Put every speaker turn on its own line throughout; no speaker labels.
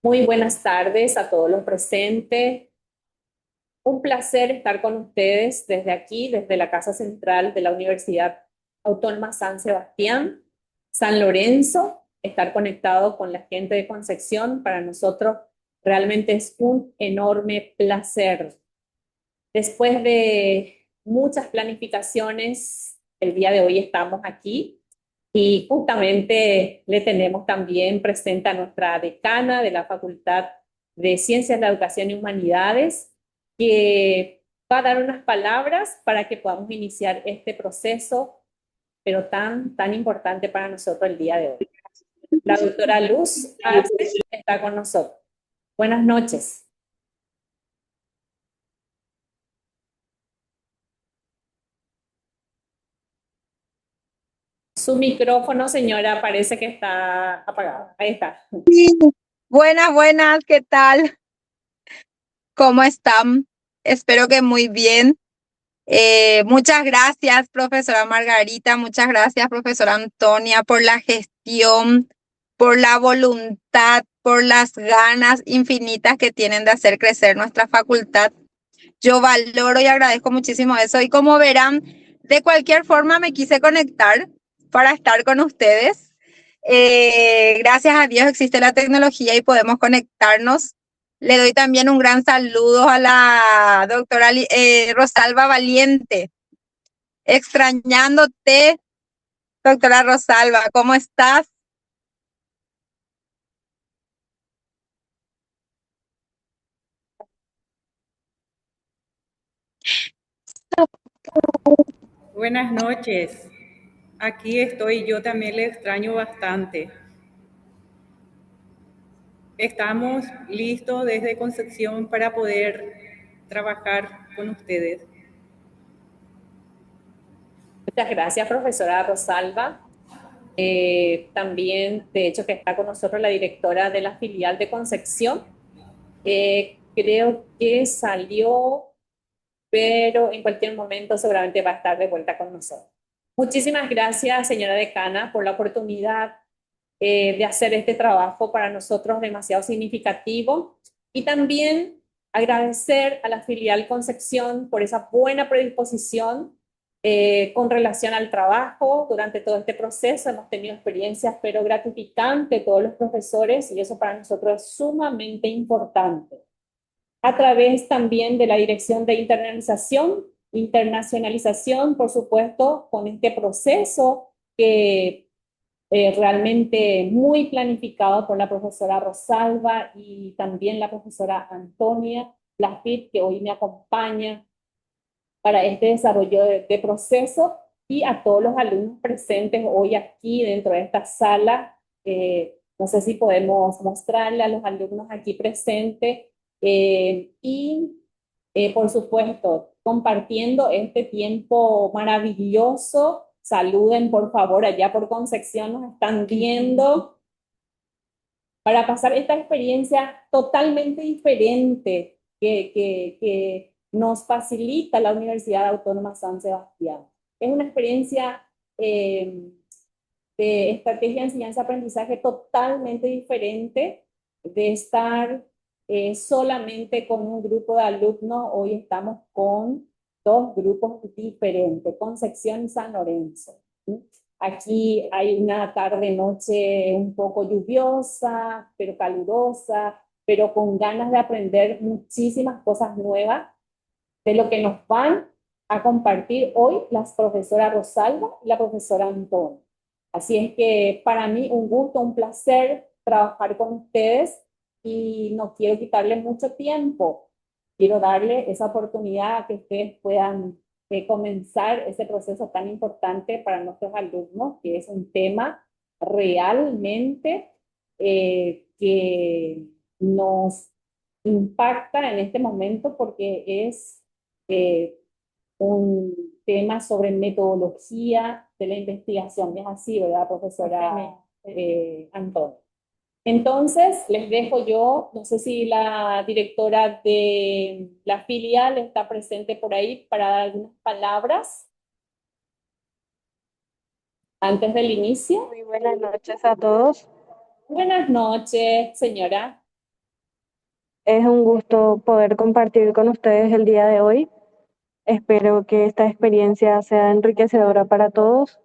Muy buenas tardes a todos los presentes. Un placer estar con ustedes desde aquí, desde la Casa Central de la Universidad Autónoma San Sebastián, San Lorenzo. Estar conectado con la gente de Concepción para nosotros realmente es un enorme placer. Después de muchas planificaciones, el día de hoy estamos aquí y justamente le tenemos también presente a nuestra decana de la Facultad de Ciencias de la Educación y Humanidades, que va a dar unas palabras para que podamos iniciar este proceso, pero tan importante para nosotros el día de hoy. La doctora Luz Arce está con nosotros. Buenas noches. Su micrófono, señora, parece que está apagado. Ahí está.
Sí, buenas, buenas, ¿qué tal? ¿Cómo están? Espero que muy bien. Muchas gracias, profesora Margarita, muchas gracias, profesora Antonia, por la gestión, por la voluntad, por las ganas infinitas que tienen de hacer crecer nuestra facultad. Yo valoro y agradezco muchísimo eso. Y como verán, de cualquier forma me quise conectar para estar con ustedes. Gracias a Dios existe la tecnología y podemos conectarnos. Le doy también un gran saludo a la doctora Rosalba Valiente. Extrañándote, doctora Rosalba, ¿cómo estás?
Buenas noches. Aquí estoy, yo también le extraño bastante. Estamos listos desde Concepción para poder trabajar con ustedes.
Muchas gracias, profesora Rosalba. También, de hecho, que está con nosotros la directora de la filial de Concepción. Creo que salió, pero en cualquier momento seguramente va a estar de vuelta con nosotros. Muchísimas gracias, señora decana, por la oportunidad de hacer este trabajo para nosotros demasiado significativo y también agradecer a la filial Concepción por esa buena predisposición con relación al trabajo durante todo este proceso. Hemos tenido experiencias pero gratificantes todos los profesores y eso para nosotros es sumamente importante. A través también de la Dirección de Internacionalización, por supuesto, con este proceso que realmente muy planificado por la profesora Rosalba y también la profesora Antonia Lafit, que hoy me acompaña para este desarrollo de proceso, y a todos los alumnos presentes hoy aquí dentro de esta sala. No sé si podemos mostrarle a los alumnos aquí presentes por supuesto, compartiendo este tiempo maravilloso. Saluden, por favor, allá por Concepción, nos están viendo, para pasar esta experiencia totalmente diferente que nos facilita la Universidad Autónoma San Sebastián. Es una experiencia eh, de estrategia de enseñanza-aprendizaje totalmente diferente de estar solamente con un grupo de alumnos. Hoy estamos con dos grupos diferentes, Concepción y San Lorenzo. Aquí hay una tarde-noche un poco lluviosa, pero calurosa, pero con ganas de aprender muchísimas cosas nuevas de lo que nos van a compartir hoy las profesoras Rosalba y la profesora Antonio. Así es que para mí un gusto, un placer trabajar con ustedes y no quiero quitarles mucho tiempo. Quiero darle esa oportunidad a que ustedes puedan comenzar ese proceso tan importante para nuestros alumnos, que es un tema realmente que nos impacta en este momento porque es eh, un tema sobre metodología de la investigación. Es así, ¿verdad, profesora Antonio? Entonces, les dejo yo, no sé si la directora de la filial está presente por ahí para dar algunas palabras antes del inicio.
Muy buenas noches a todos.
Buenas noches, señora.
Es un gusto poder compartir con ustedes el día de hoy. Espero que esta experiencia sea enriquecedora para todos.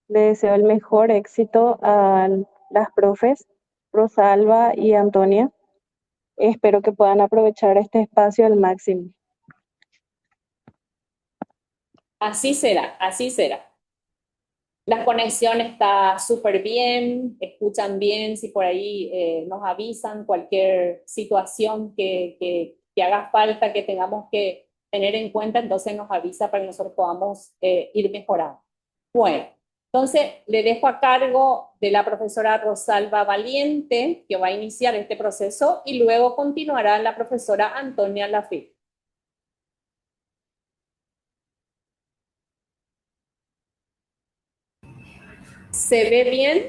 Les deseo el mejor éxito a las profes Rosalba y Antonia. Espero que puedan aprovechar este espacio al máximo.
Así será, así será. La conexión está súper bien, escuchan bien, si por ahí nos avisan cualquier situación que haga falta, que tengamos que tener en cuenta, entonces nos avisa para que nosotros podamos ir mejorando. Bueno, entonces le dejo a cargo de la profesora Rosalba Valiente, que va a iniciar este proceso, y luego continuará la profesora Antonia Lafitte. ¿Se ve bien?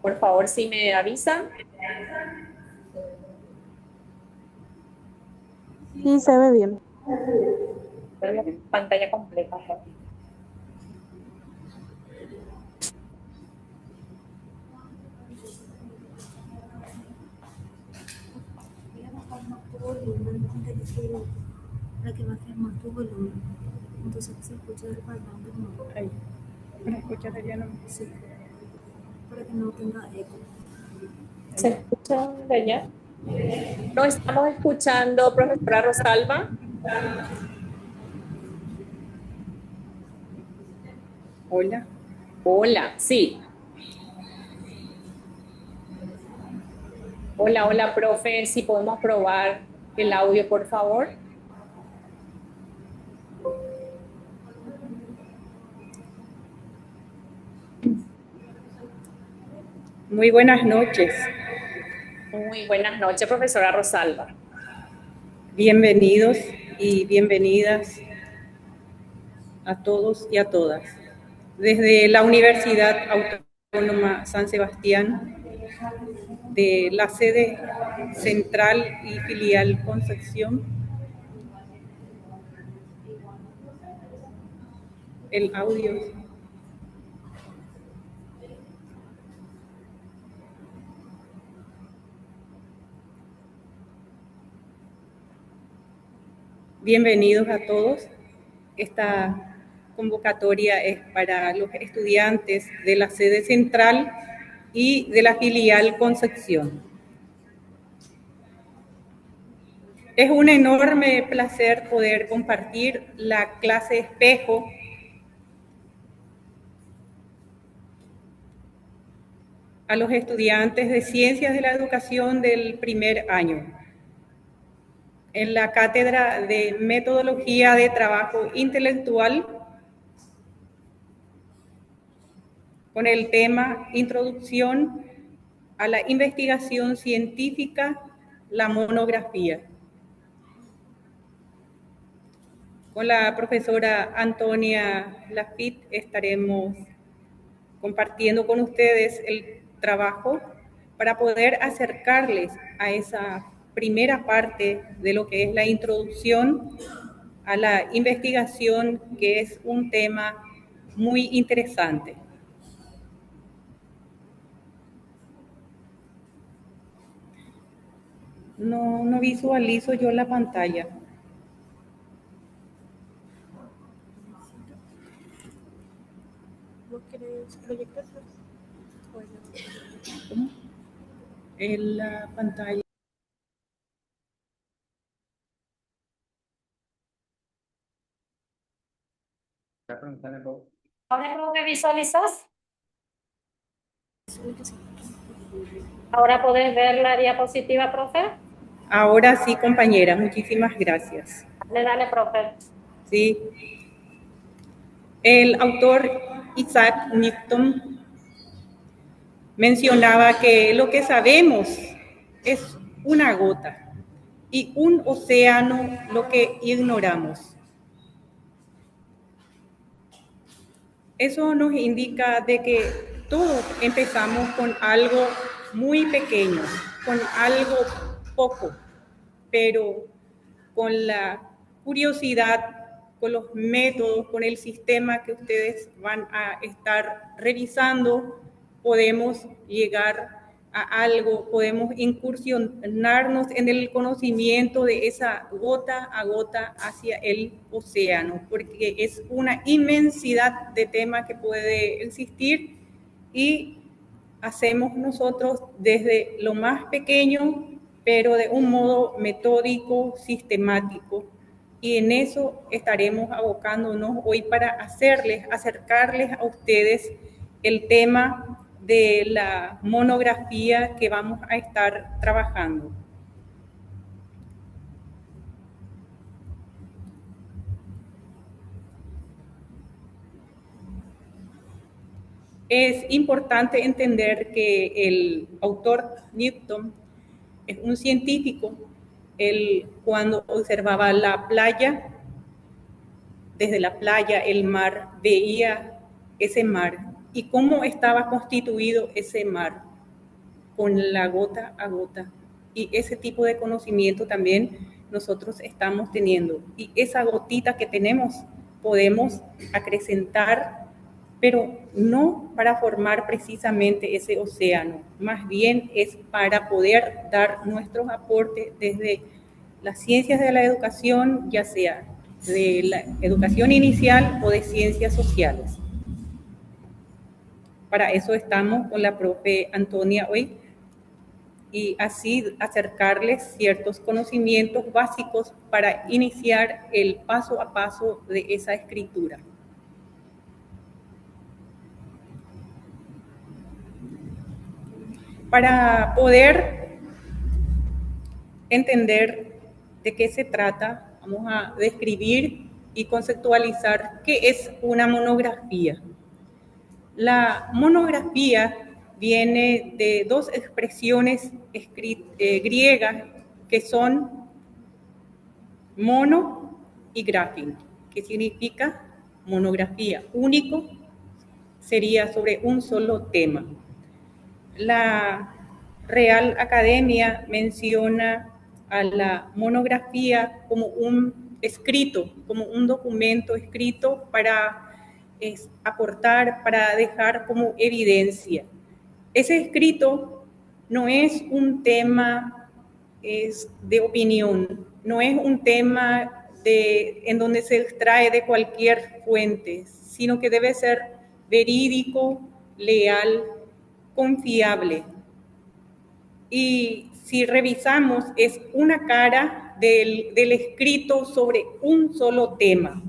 Por favor, si me avisan.
Sí, se ve bien.
Pantalla completa.
Para que bajes más tu volumen. Entonces se escucha el parlante nuevo.
Ahí. ¿Me escuchas allá no?
Sí. Para que no tenga eco.
¿Se escucha de allá? No estamos escuchando, profesora Rosalba.
Hola.
Hola, sí. Hola, hola, profe. Si podemos probar el audio, por favor.
Muy buenas noches.
Muy buenas noches, profesora Rosalba.
Bienvenidos y bienvenidas a todos y a todas. Desde la Universidad Autónoma San Sebastián, de la sede central y filial Concepción, el audio. Bienvenidos a todos. Esta convocatoria es para los estudiantes de la sede central y de la filial Concepción. Es un enorme placer poder compartir la clase espejo a los estudiantes de Ciencias de la Educación del primer año en la Cátedra de Metodología de Trabajo Intelectual con el tema Introducción a la Investigación Científica, la monografía. Con la profesora Antonia Lafitte estaremos compartiendo con ustedes el trabajo para poder acercarles a esa primera parte de lo que es la introducción a la investigación, que es un tema muy interesante. No visualizo yo la pantalla.
¿Vos querés proyectar?
¿Cómo? En la pantalla.
¿Ahora cómo me visualizas? ¿Ahora podés ver la diapositiva, profe?
Ahora sí, compañera, muchísimas gracias.
Dale, profe.
Sí. El autor Isaac Newton mencionaba que lo que sabemos es una gota y un océano lo que ignoramos. Eso nos indica de que todos empezamos con algo muy pequeño, con algo poco, pero con la curiosidad, con los métodos, con el sistema que ustedes van a estar revisando, podemos llegar a algo, podemos incursionarnos en el conocimiento de esa gota a gota hacia el océano, porque es una inmensidad de temas que puede existir y hacemos nosotros desde lo más pequeño, pero de un modo metódico, sistemático. Y en eso estaremos abocándonos hoy para acercarles a ustedes el tema de la monografía que vamos a estar trabajando. Es importante entender que el autor Newton es un científico. Él, cuando observaba la playa, desde la playa, el mar, veía ese mar y cómo estaba constituido ese mar con la gota a gota. Y ese tipo de conocimiento también nosotros estamos teniendo. Y esa gotita que tenemos podemos acrecentar, pero no para formar precisamente ese océano, más bien es para poder dar nuestros aportes desde las ciencias de la educación, ya sea de la educación inicial o de ciencias sociales. Para eso estamos con la profe Antonia hoy y así acercarles ciertos conocimientos básicos para iniciar el paso a paso de esa escritura. Para poder entender de qué se trata, vamos a describir y conceptualizar qué es una monografía. La monografía viene de dos expresiones griegas que son mono y grafín, que significa monografía. Único sería sobre un solo tema. La Real Academia menciona a la monografía como un escrito, como un documento escrito para aportar, para dejar como evidencia. Ese escrito no es un tema de opinión, no es un tema en donde se extrae de cualquier fuente, sino que debe ser verídico, leal, confiable. Y si revisamos, es una cara del escrito sobre un solo tema.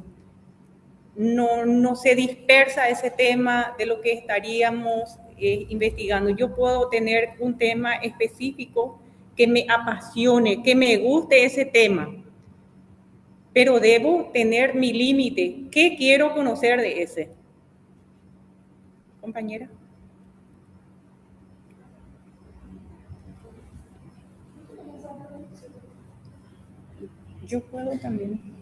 No se dispersa ese tema de lo que estaríamos investigando. Yo puedo tener un tema específico que me apasione, que me guste ese tema, pero debo tener mi límite. ¿Qué quiero conocer de ese? Compañera. Yo puedo también.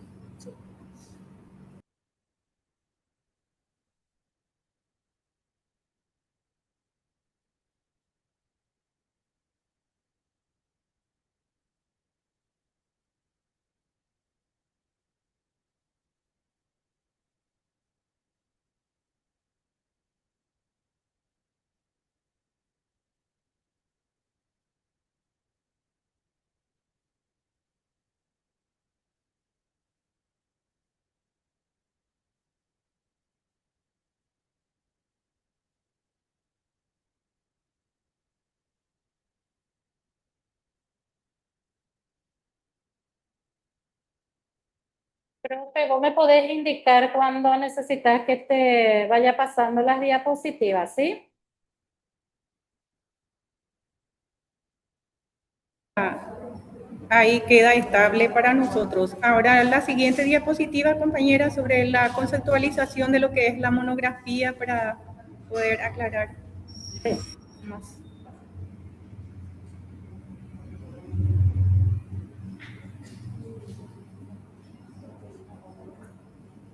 Profe, vos me podés indicar cuándo necesitas que te vaya pasando las diapositivas, ¿sí?
Ahí queda estable para nosotros. Ahora la siguiente diapositiva, compañera, sobre la conceptualización de lo que es la monografía para poder aclarar más.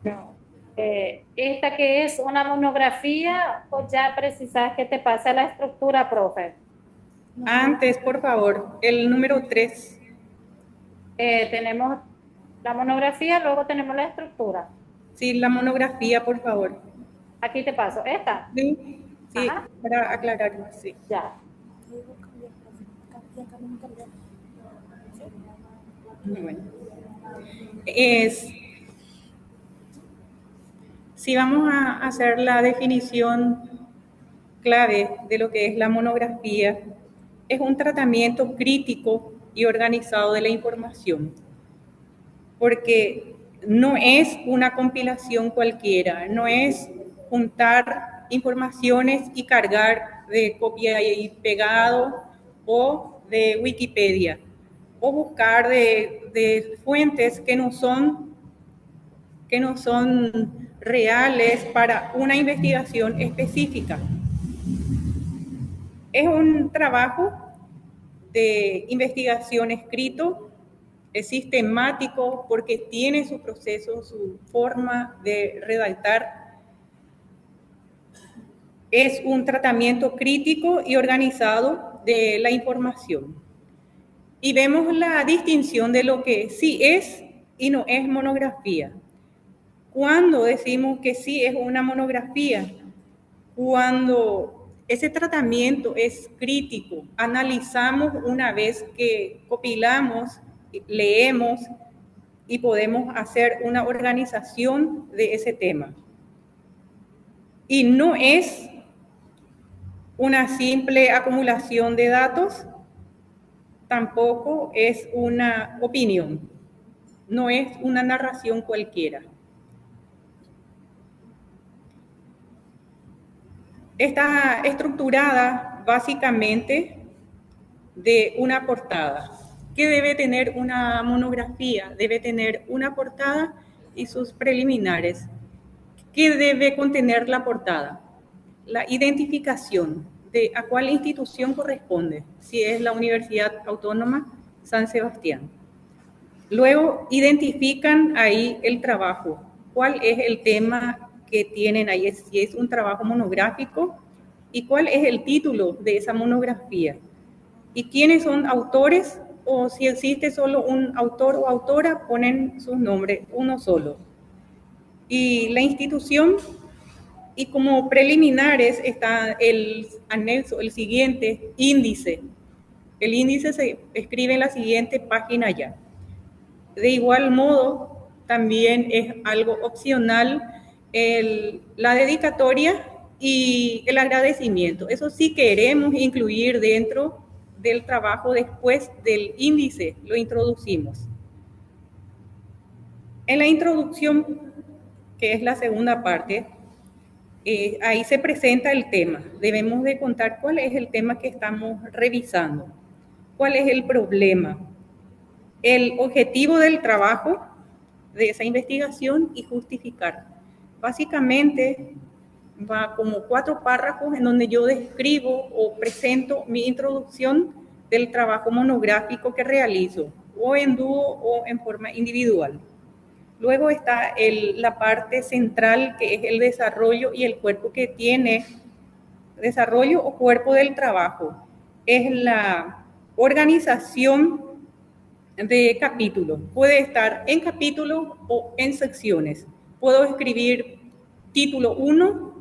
No. ¿Esta que es una monografía o ya precisas que te pase la estructura, profe?
Antes, por favor, el número 3.
Tenemos la monografía, luego tenemos la estructura.
Sí, la monografía, por favor.
Aquí te paso, ¿esta?
Sí,
Ajá.
para aclarar más, sí.
Ya.
digo cambiar, profe. Acá no me cambió.
Bueno, si vamos a hacer la definición clave de lo que es la monografía, es un tratamiento crítico y organizado de la información, porque no es una compilación cualquiera, no es juntar informaciones y cargar de copia y pegado o de Wikipedia, o buscar de fuentes que no son reales para una investigación específica. Es un trabajo de investigación escrito, es sistemático porque tiene su proceso, su forma de redactar. Es un tratamiento crítico y organizado de la información. Y vemos la distinción de lo que sí es y no es monografía. Cuando decimos que sí es una monografía, cuando ese tratamiento es crítico, analizamos una vez que compilamos, leemos y podemos hacer una organización de ese tema. Y no es una simple acumulación de datos, tampoco es una opinión, no es una narración cualquiera. Está estructurada básicamente de una portada. ¿Qué debe tener una monografía? Debe tener una portada y sus preliminares. ¿Qué debe contener la portada? La identificación de a cuál institución corresponde, si es la Universidad Autónoma San Sebastián. Luego identifican ahí el trabajo, cuál es el tema que tienen ahí, si es un trabajo monográfico y cuál es el título de esa monografía y quiénes son autores, o si existe solo un autor o autora, ponen sus nombres, uno solo. Y la institución, y como preliminares está el anexo, el siguiente índice. El índice se escribe en la siguiente página ya. De igual modo, también es algo opcional la dedicatoria y el agradecimiento. Eso sí queremos incluir dentro del trabajo después del índice, lo introducimos. En la introducción, que es la segunda parte, ahí se presenta el tema. Debemos de contar cuál es el tema que estamos revisando, cuál es el problema, el objetivo del trabajo de esa investigación y justificar. Básicamente va como 4 párrafos en donde yo describo o presento mi introducción del trabajo monográfico que realizo, o en dúo o en forma individual. Luego está la parte central, que es el desarrollo y el cuerpo que tiene, desarrollo o cuerpo del trabajo. Es la organización de capítulos. Puede estar en capítulos o en secciones. Puedo escribir título 1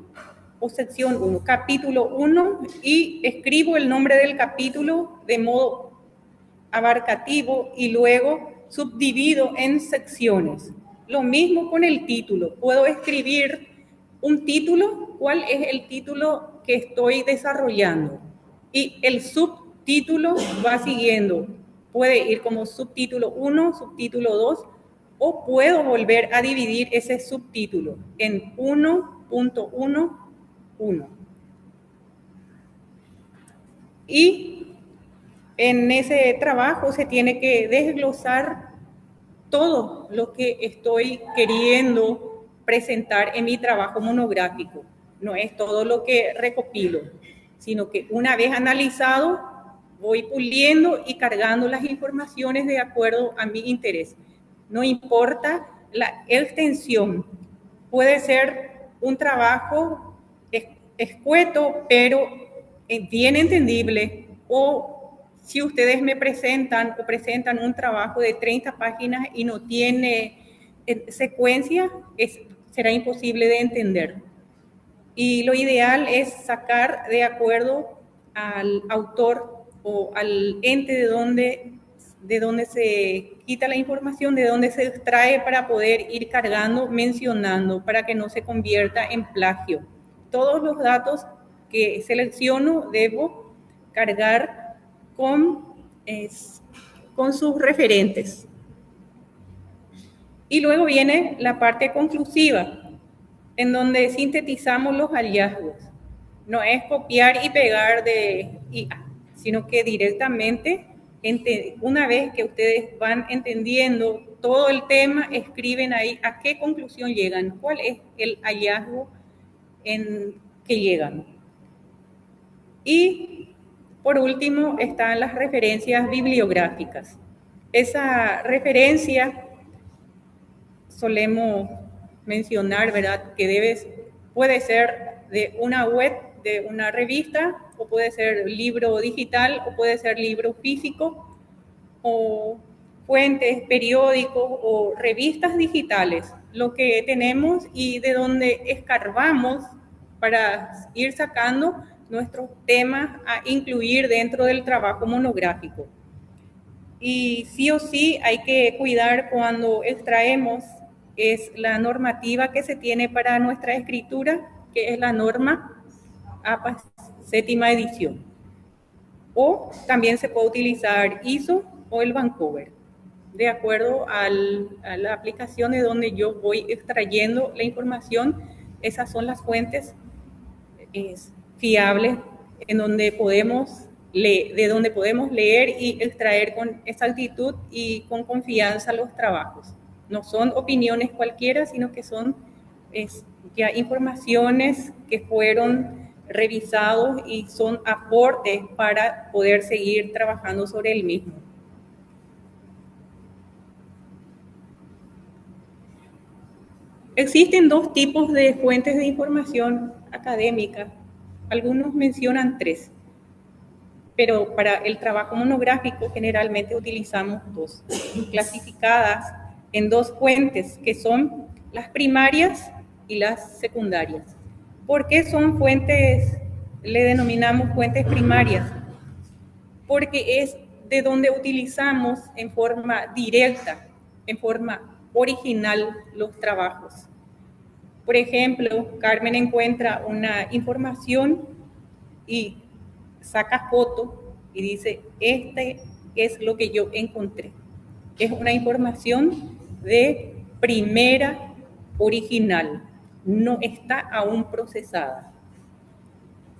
o sección 1, capítulo 1, y escribo el nombre del capítulo de modo abarcativo y luego subdivido en secciones. Lo mismo con el título. Puedo escribir un título, cuál es el título que estoy desarrollando, y el subtítulo va siguiendo. Puede ir como subtítulo 1, subtítulo 2, o puedo volver a dividir ese subtítulo en 1.1.1. Y en ese trabajo se tiene que desglosar todo lo que estoy queriendo presentar en mi trabajo monográfico. No es todo lo que recopilo, sino que una vez analizado, voy puliendo y cargando las informaciones de acuerdo a mi interés. No importa la extensión, puede ser un trabajo escueto, pero bien entendible, o si ustedes me presentan o presentan un trabajo de 30 páginas y no tiene secuencia, será imposible de entender. Y lo ideal es sacar de acuerdo al autor o al ente de donde se quita la información, de donde se extrae para poder ir cargando, mencionando, para que no se convierta en plagio. Todos los datos que selecciono debo cargar con sus referentes. Y luego viene la parte conclusiva, en donde sintetizamos los hallazgos. No es copiar y pegar de IA, sino que directamente, una vez que ustedes van entendiendo todo el tema, escriben ahí a qué conclusión llegan, cuál es el hallazgo en que llegan. Y por último están las referencias bibliográficas. Esa referencia solemos mencionar, ¿verdad? Que puede ser de una web, de una revista, o puede ser libro digital, o puede ser libro físico, o fuentes, periódicos o revistas digitales, lo que tenemos y de donde escarbamos para ir sacando nuestros temas a incluir dentro del trabajo monográfico. Y sí o sí hay que cuidar cuando extraemos es la normativa que se tiene para nuestra escritura, que es la norma APA séptima edición. O también se puede utilizar ISO o el Vancouver, de acuerdo a la aplicación de donde yo voy extrayendo la información. Esas son las fuentes fiables de donde podemos leer y extraer con exactitud y con confianza los trabajos. No son opiniones cualquiera, sino que son ya informaciones que fueron revisados y son aportes para poder seguir trabajando sobre el mismo. Existen dos tipos de fuentes de información académica. Algunos mencionan 3, pero para el trabajo monográfico generalmente utilizamos 2, clasificadas en 2 fuentes, que son las primarias y las secundarias. ¿Por qué son fuentes, le denominamos fuentes primarias? Porque es de donde utilizamos en forma directa, en forma original los trabajos. Por ejemplo, Carmen encuentra una información y saca foto y dice, este es lo que yo encontré. Es una información de primera original, no está aún procesada.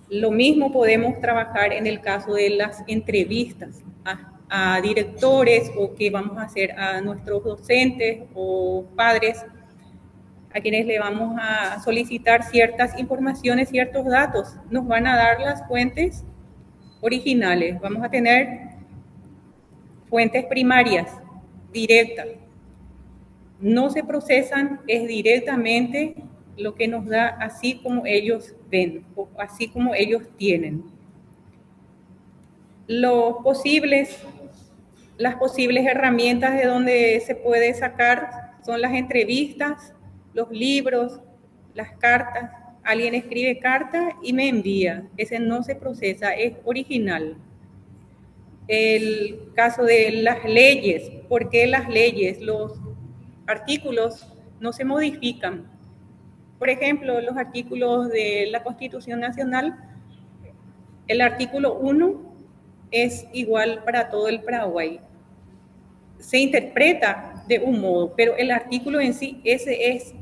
Lo mismo podemos trabajar en el caso de las entrevistas a directores o que vamos a hacer a nuestros docentes o padres a quienes le vamos a solicitar ciertas informaciones, ciertos datos. Nos van a dar las fuentes originales. Vamos a tener fuentes primarias, directas. No se procesan, es directamente lo que nos da así como ellos ven, o así como ellos tienen. Las posibles herramientas de donde se puede sacar son las entrevistas, los libros, las cartas. Alguien escribe carta y me envía. Ese no se procesa, es original. El caso de las leyes. ¿Por qué las leyes? Los artículos no se modifican. Por ejemplo, los artículos de la Constitución Nacional, el artículo 1 es igual para todo el Paraguay. Se interpreta de un modo, pero el artículo en sí, ese es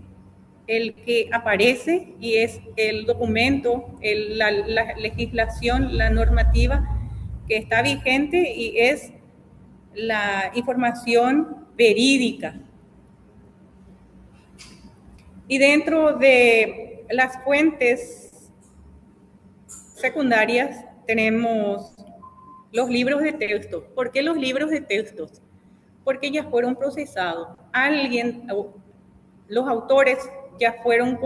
el que aparece y es el documento, la legislación, la normativa que está vigente y es la información verídica. Y dentro de las fuentes secundarias tenemos los libros de texto. ¿Por qué los libros de textos? Porque ya fueron procesados. Los autores ya fueron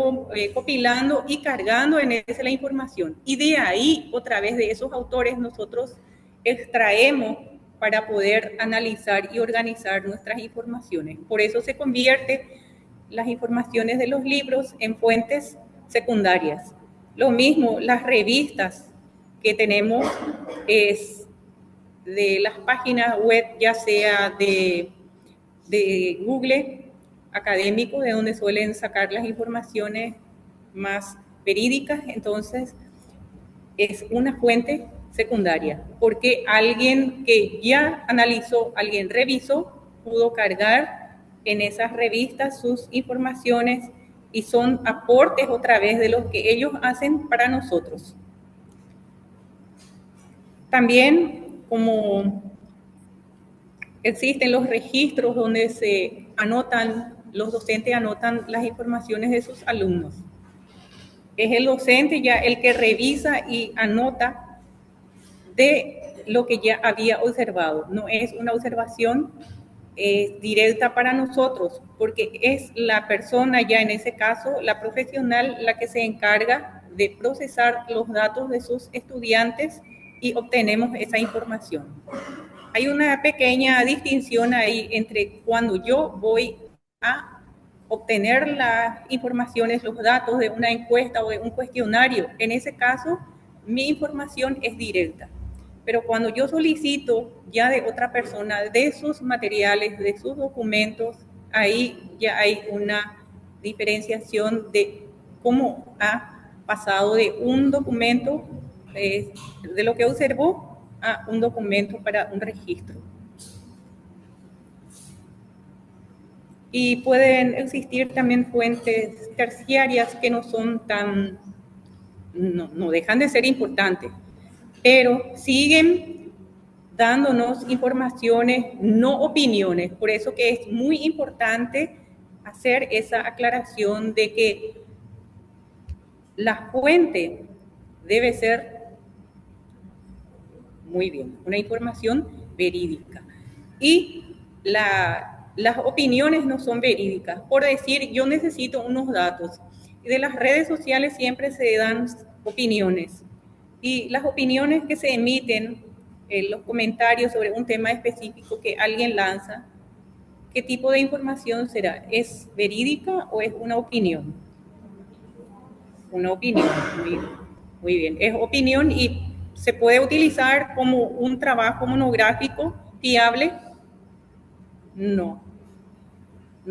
compilando y cargando en ese la información. Y de ahí, otra vez de esos autores, nosotros extraemos para poder analizar y organizar nuestras informaciones. Por eso se convierte las informaciones de los libros en fuentes secundarias. Lo mismo, las revistas que tenemos es de las páginas web, ya sea de Google académico, de donde suelen sacar las informaciones más verídicas. Entonces, es una fuente secundaria, porque alguien que ya analizó, alguien revisó, pudo cargar en esas revistas sus informaciones y son aportes otra vez de los que ellos hacen para nosotros. También, como existen los registros donde se anotan, los docentes anotan las informaciones de sus alumnos. Es el docente ya el que revisa y anota de lo que ya había observado. No es una observación directa para nosotros, porque es la persona ya en ese caso, la profesional, la que se encarga de procesar los datos de sus estudiantes y obtenemos esa información. Hay una pequeña distinción ahí entre cuando yo voy a obtener las informaciones, los datos de una encuesta o de un cuestionario. En ese caso, mi información es directa. Pero cuando yo solicito ya de otra persona, de sus materiales, de sus documentos, ahí ya hay una diferenciación de cómo ha pasado de un documento, de lo que observó, a un documento para un registro. Y pueden existir también fuentes terciarias que no son tan, no dejan de ser importantes, pero siguen dándonos informaciones, no opiniones. Por eso que es muy importante hacer esa aclaración de que la fuente debe ser muy bien, una información verídica. Y las opiniones no son verídicas. Por decir, yo necesito unos datos. Y de las redes sociales siempre se dan opiniones. Y las opiniones que se emiten en los comentarios sobre un tema específico que alguien lanza, ¿qué tipo de información será? ¿Es verídica o es una opinión? Una opinión, muy bien. Es opinión y se puede utilizar como un trabajo monográfico fiable. No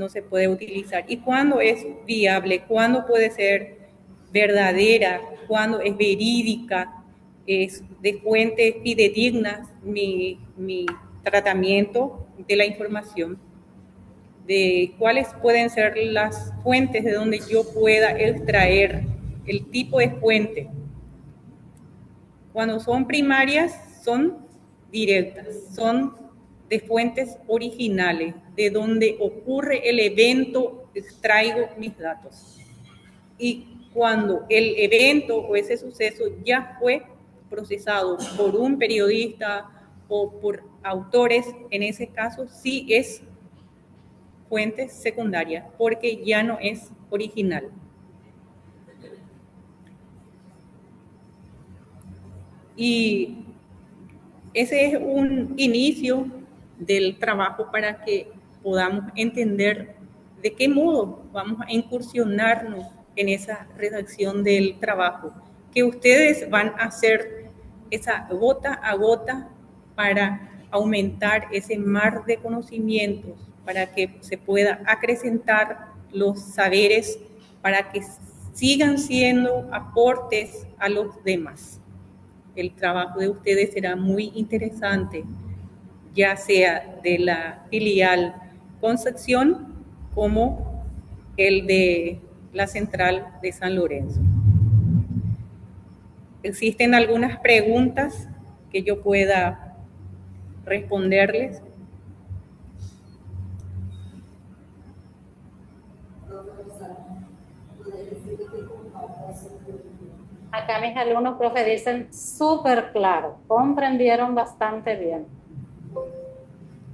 se puede utilizar. ¿Y cuándo es viable? ¿Cuándo puede ser verdadera? ¿Cuándo es verídica? ¿Es de fuentes fidedignas mi tratamiento de la información? De cuáles pueden ser las fuentes de donde yo pueda extraer el tipo de fuente. Cuando son primarias, son directas, son de fuentes originales, de donde ocurre el evento, extraigo mis datos. Y cuando el evento o ese suceso ya fue procesado por un periodista o por autores, en ese caso sí es fuente secundaria, porque ya no es original. Y ese es un inicio del trabajo para que podamos entender de qué modo vamos a incursionarnos en esa redacción del trabajo, que ustedes van a hacer esa gota a gota para aumentar ese mar de conocimientos, para que se pueda acrecentar los saberes, para que sigan siendo aportes a los demás. El trabajo de ustedes será muy interesante, ya sea de la filial Concepción como el de la central de San Lorenzo. ¿Existen algunas preguntas que yo pueda responderles?
Acá mis alumnos, profe, dicen súper claro, comprendieron bastante bien.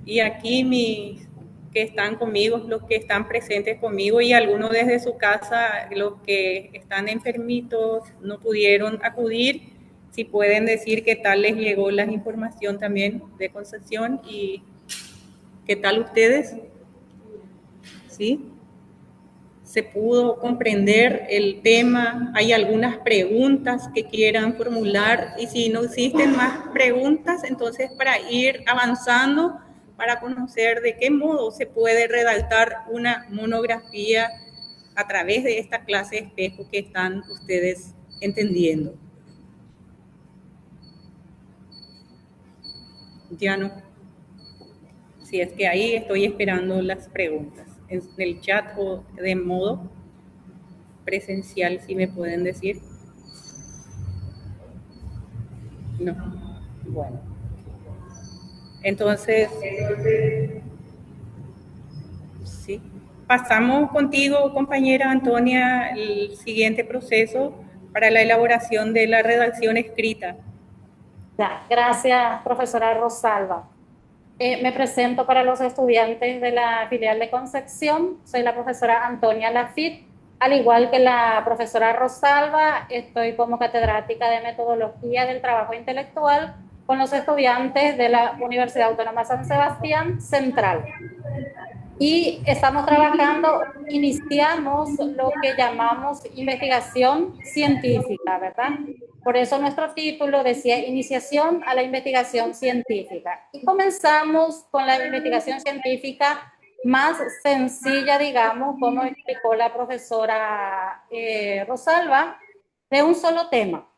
Y aquí mis que están conmigo, los que están presentes conmigo y algunos desde su casa, los que están enfermitos, no pudieron acudir, si pueden decir qué tal les llegó la información también de Concepción y qué tal ustedes. ¿Sí? ¿Se pudo comprender el tema? ¿Hay algunas preguntas que quieran formular? Y si no existen más preguntas, entonces para ir avanzando, para conocer de qué modo se puede redactar una monografía a través de esta clase de espejo que están ustedes entendiendo. Ya no. Si es que ahí estoy esperando las preguntas. En el chat o de modo presencial, si me pueden decir. No. Bueno. Entonces, sí. Pasamos contigo, compañera Antonia, el siguiente proceso para la elaboración de la redacción escrita.
Ya, gracias, profesora Rosalba. Me presento para los estudiantes de la filial de Concepción. Soy la profesora Antonia Lafitte. Al igual que la profesora Rosalba, estoy como catedrática de metodología del trabajo intelectual con los estudiantes de la Universidad Autónoma San Sebastián Central. Y estamos trabajando, iniciamos lo que llamamos investigación científica, ¿verdad? Por eso nuestro título decía Iniciación a la investigación científica. Y comenzamos con la investigación científica más sencilla, digamos, como explicó la profesora Rosalba, de un solo tema.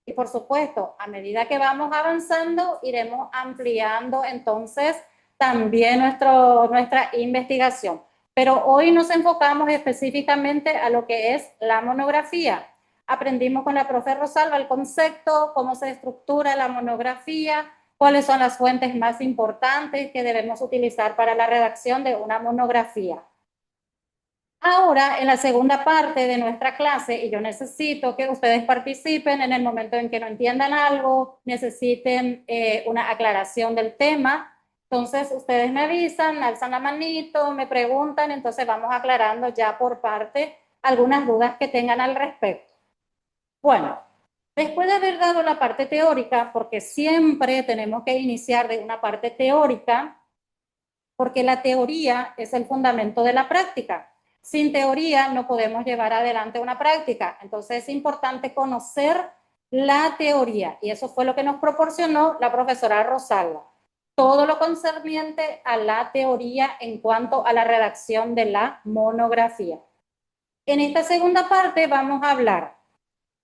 Y por supuesto, a medida que vamos avanzando, iremos ampliando entonces también nuestra investigación. Pero hoy nos enfocamos específicamente a lo que es la monografía. Aprendimos con la profe Rosalba el concepto, cómo se estructura la monografía, cuáles son las fuentes más importantes que debemos utilizar para la redacción de una monografía. Ahora, en la segunda parte de nuestra clase, y yo necesito que ustedes participen en el momento en que no entiendan algo, necesiten una aclaración del tema. Entonces, ustedes me avisan, alzan la manito, me preguntan, entonces vamos aclarando ya por parte algunas dudas que tengan al respecto. Bueno, después de haber dado la parte teórica, porque siempre tenemos que iniciar de una parte teórica, porque la teoría es el fundamento de la práctica. Sin teoría no podemos llevar adelante una práctica. Entonces es importante conocer la teoría y eso fue lo que nos proporcionó la profesora Rosalba. Todo lo concerniente a la teoría en cuanto a la redacción de la monografía. En esta segunda parte vamos a hablar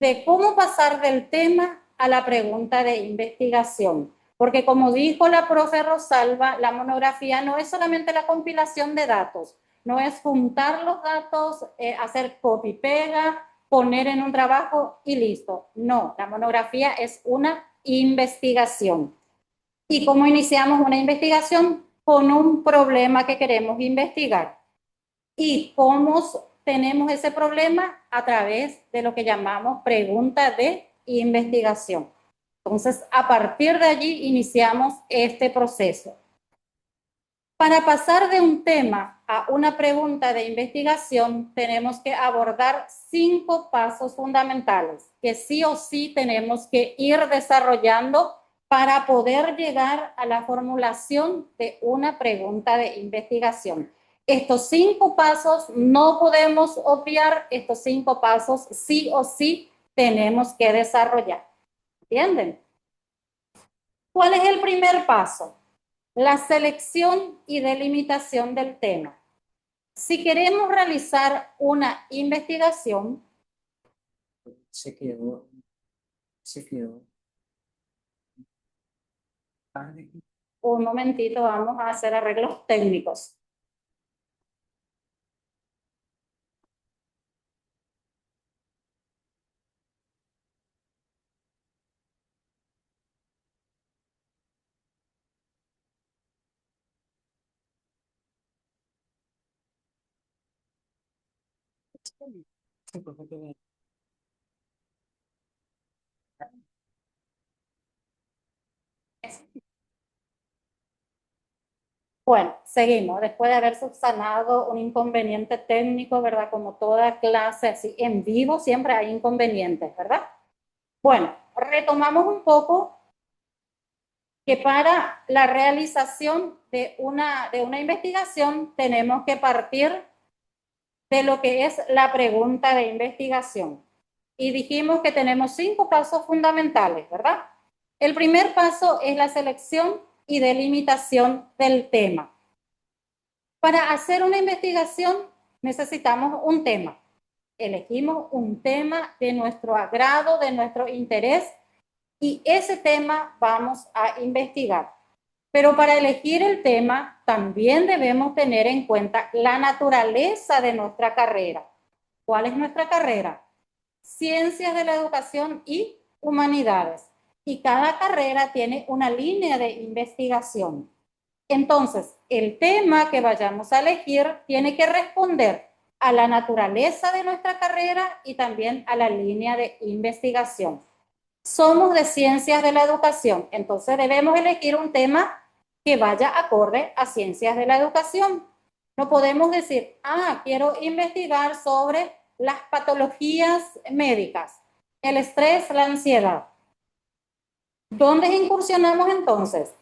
de cómo pasar del tema a la pregunta de investigación. Porque como dijo la profe Rosalba, la monografía no es solamente la compilación de datos, no es juntar los datos, hacer copy-pega, poner en un trabajo y listo. No, la monografía es una investigación. ¿Y cómo iniciamos una investigación? Con un problema que queremos investigar. ¿Y cómo tenemos ese problema? A través de lo que llamamos pregunta de investigación. Entonces, a partir de allí iniciamos este proceso. Para pasar de un tema a una pregunta de investigación, tenemos que abordar 5 pasos fundamentales que sí o sí tenemos que ir desarrollando para poder llegar a la formulación de una pregunta de investigación. Estos 5 pasos no podemos obviar, estos 5 pasos sí o sí tenemos que desarrollar. ¿Entienden? ¿Cuál es el primer paso? La selección y delimitación del tema. Si queremos realizar una investigación,
Se quedó.
un momentito, vamos a hacer arreglos técnicos. Bueno, seguimos. Después de haber subsanado un inconveniente técnico, ¿verdad? Como toda clase, así en vivo siempre hay inconvenientes, ¿verdad? Bueno, retomamos un poco que para la realización de una investigación tenemos que partir de lo que es la pregunta de investigación. Y dijimos que tenemos 5 pasos fundamentales, ¿verdad? El primer paso es la selección y delimitación del tema. Para hacer una investigación necesitamos un tema. Elegimos un tema de nuestro agrado, de nuestro interés, y ese tema vamos a investigar. Pero para elegir el tema también debemos tener en cuenta la naturaleza de nuestra carrera. ¿Cuál es nuestra carrera? Ciencias de la educación y humanidades. Y cada carrera tiene una línea de investigación. Entonces, el tema que vayamos a elegir tiene que responder a la naturaleza de nuestra carrera y también a la línea de investigación. Somos de ciencias de la educación, entonces debemos elegir un tema que vaya acorde a ciencias de la educación. No podemos decir, quiero investigar sobre las patologías médicas, el estrés, la ansiedad. ¿Dónde incursionamos entonces?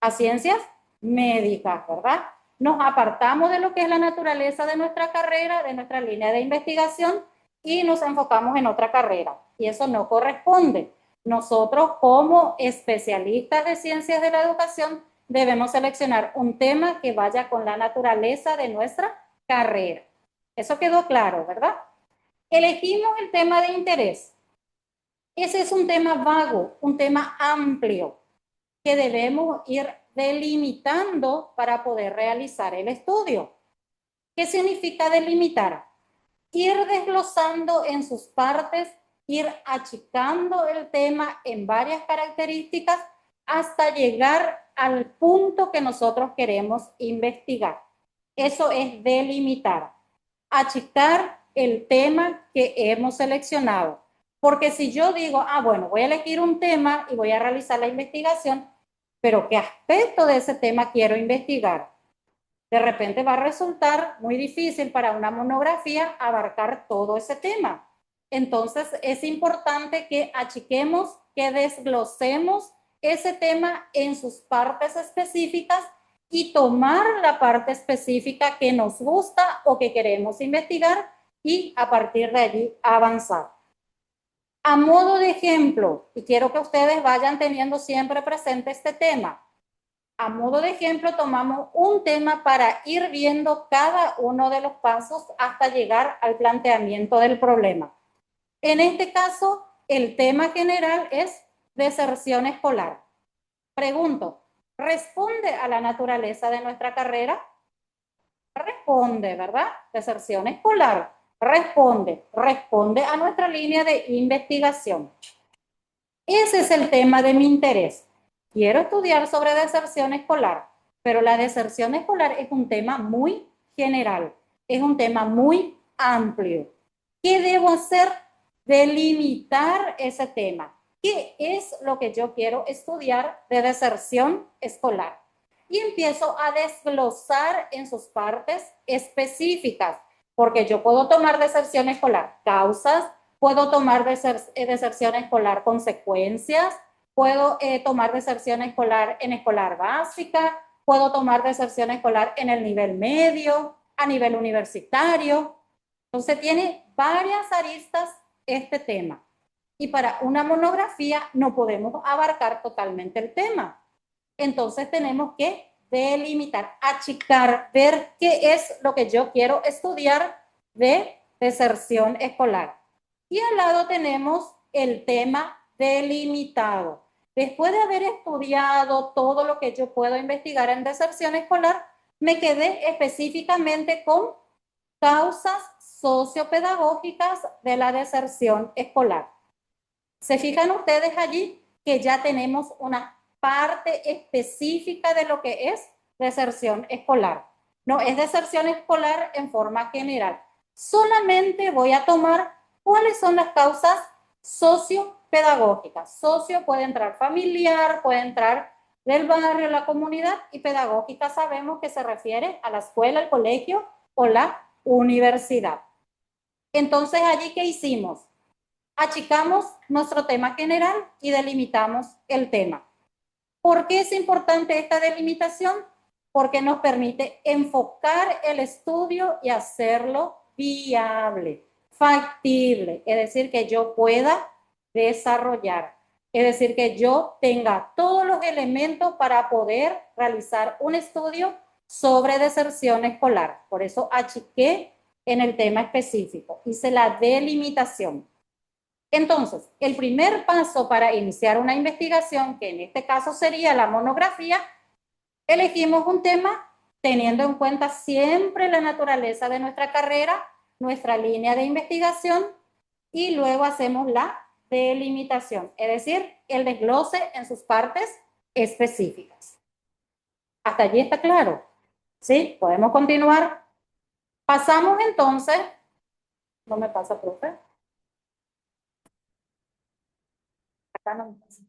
A ciencias médicas, ¿verdad? Nos apartamos de lo que es la naturaleza de nuestra carrera, de nuestra línea de investigación, y nos enfocamos en otra carrera. Y eso no corresponde. Nosotros, como especialistas de ciencias de la educación, debemos seleccionar un tema que vaya con la naturaleza de nuestra carrera. Eso quedó claro, ¿verdad? Elegimos el tema de interés. Ese es un tema vago, un tema amplio, que debemos ir delimitando para poder realizar el estudio. ¿Qué significa delimitar? Ir desglosando en sus partes, ir achicando el tema en varias características hasta llegar al punto que nosotros queremos investigar. Eso es delimitar, achicar el tema que hemos seleccionado. Porque si yo digo, bueno, voy a elegir un tema y voy a realizar la investigación, pero ¿qué aspecto de ese tema quiero investigar? De repente va a resultar muy difícil para una monografía abarcar todo ese tema. Entonces es importante que achiquemos, que desglosemos ese tema en sus partes específicas y tomar la parte específica que nos gusta o que queremos investigar y a partir de allí avanzar. A modo de ejemplo, y quiero que ustedes vayan teniendo siempre presente este tema, a modo de ejemplo tomamos un tema para ir viendo cada uno de los pasos hasta llegar al planteamiento del problema. En este caso, el tema general es deserción escolar. Pregunto, ¿responde a la naturaleza de nuestra carrera? Responde, ¿verdad? Deserción escolar. Responde a nuestra línea de investigación. Ese es el tema de mi interés. Quiero estudiar sobre deserción escolar, pero la deserción escolar es un tema muy general, es un tema muy amplio. ¿Qué debo hacer? Delimitar ese tema. ¿Qué es lo que yo quiero estudiar de deserción escolar? Y empiezo a desglosar en sus partes específicas, porque yo puedo tomar deserción escolar causas, puedo tomar deserción escolar consecuencias, puedo tomar deserción escolar en escolar básica, puedo tomar deserción escolar en el nivel medio, a nivel universitario. Entonces tiene varias aristas este tema. Y para una monografía no podemos abarcar totalmente el tema. Entonces tenemos que delimitar, achicar, ver qué es lo que yo quiero estudiar de deserción escolar. Y al lado tenemos el tema delimitado. Después de haber estudiado todo lo que yo puedo investigar en deserción escolar, me quedé específicamente con causas sociopedagógicas de la deserción escolar. ¿Se fijan ustedes allí que ya tenemos una parte específica de lo que es deserción escolar? No es deserción escolar en forma general. Solamente voy a tomar cuáles son las causas sociopedagógicas. Socio puede entrar familiar, puede entrar del barrio, la comunidad, y pedagógica sabemos que se refiere a la escuela, el colegio o la universidad. Entonces, allí, ¿qué hicimos? Achicamos nuestro tema general y delimitamos el tema. ¿Por qué es importante esta delimitación? Porque nos permite enfocar el estudio y hacerlo viable, factible, es decir, que yo pueda desarrollar, es decir, que yo tenga todos los elementos para poder realizar un estudio sobre deserción escolar. Por eso achiqué en el tema específico, hice la delimitación. Entonces, el primer paso para iniciar una investigación, que en este caso sería la monografía, elegimos un tema teniendo en cuenta siempre la naturaleza de nuestra carrera, nuestra línea de investigación, y luego hacemos la delimitación, es decir, el desglose en sus partes específicas. ¿Hasta allí está claro? ¿Sí? ¿Podemos continuar? Pasamos entonces, no me pasa, profe. Acá no me pasa.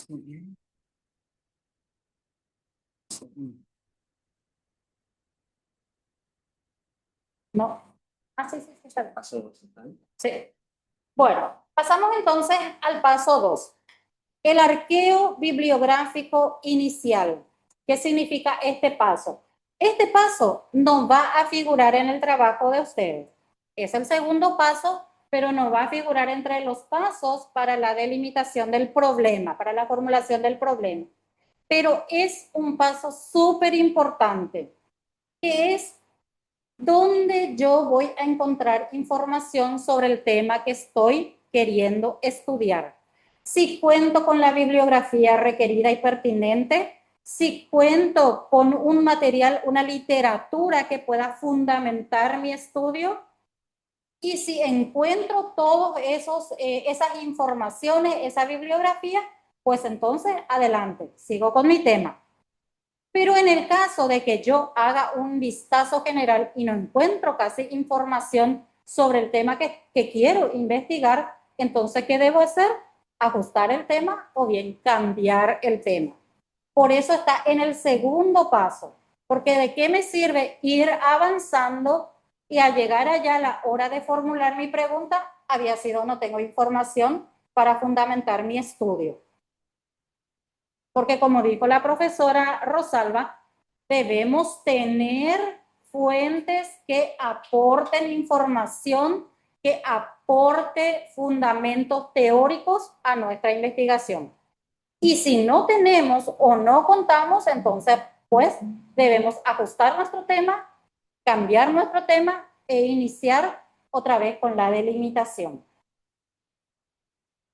Muy bien.
No. Ah, sí, sí, sí, está bien.
Paso dos, ¿está bien?
Sí. Bueno, pasamos entonces al paso 2. El arqueo bibliográfico inicial. ¿Qué significa este paso? Este paso no va a figurar en el trabajo de ustedes. Es el segundo paso, pero no va a figurar entre los pasos para la delimitación del problema, para la formulación del problema. Pero es un paso súper importante, que es donde yo voy a encontrar información sobre el tema que estoy queriendo estudiar. Si cuento con la bibliografía requerida y pertinente, si cuento con un material, una literatura que pueda fundamentar mi estudio, y si encuentro todas esas informaciones, esa bibliografía, pues entonces adelante, sigo con mi tema. Pero en el caso de que yo haga un vistazo general y no encuentro casi información sobre el tema que quiero investigar, entonces, ¿qué debo hacer? Ajustar el tema o bien cambiar el tema. Por eso está en el segundo paso, porque ¿de qué me sirve ir avanzando y al llegar allá a la hora de formular mi pregunta, había sido no tengo información para fundamentar mi estudio? Porque como dijo la profesora Rosalba, debemos tener fuentes que aporten información, que aporte fundamentos teóricos a nuestra investigación. Y si no tenemos o no contamos, entonces pues debemos ajustar nuestro tema, cambiar nuestro tema e iniciar otra vez con la delimitación.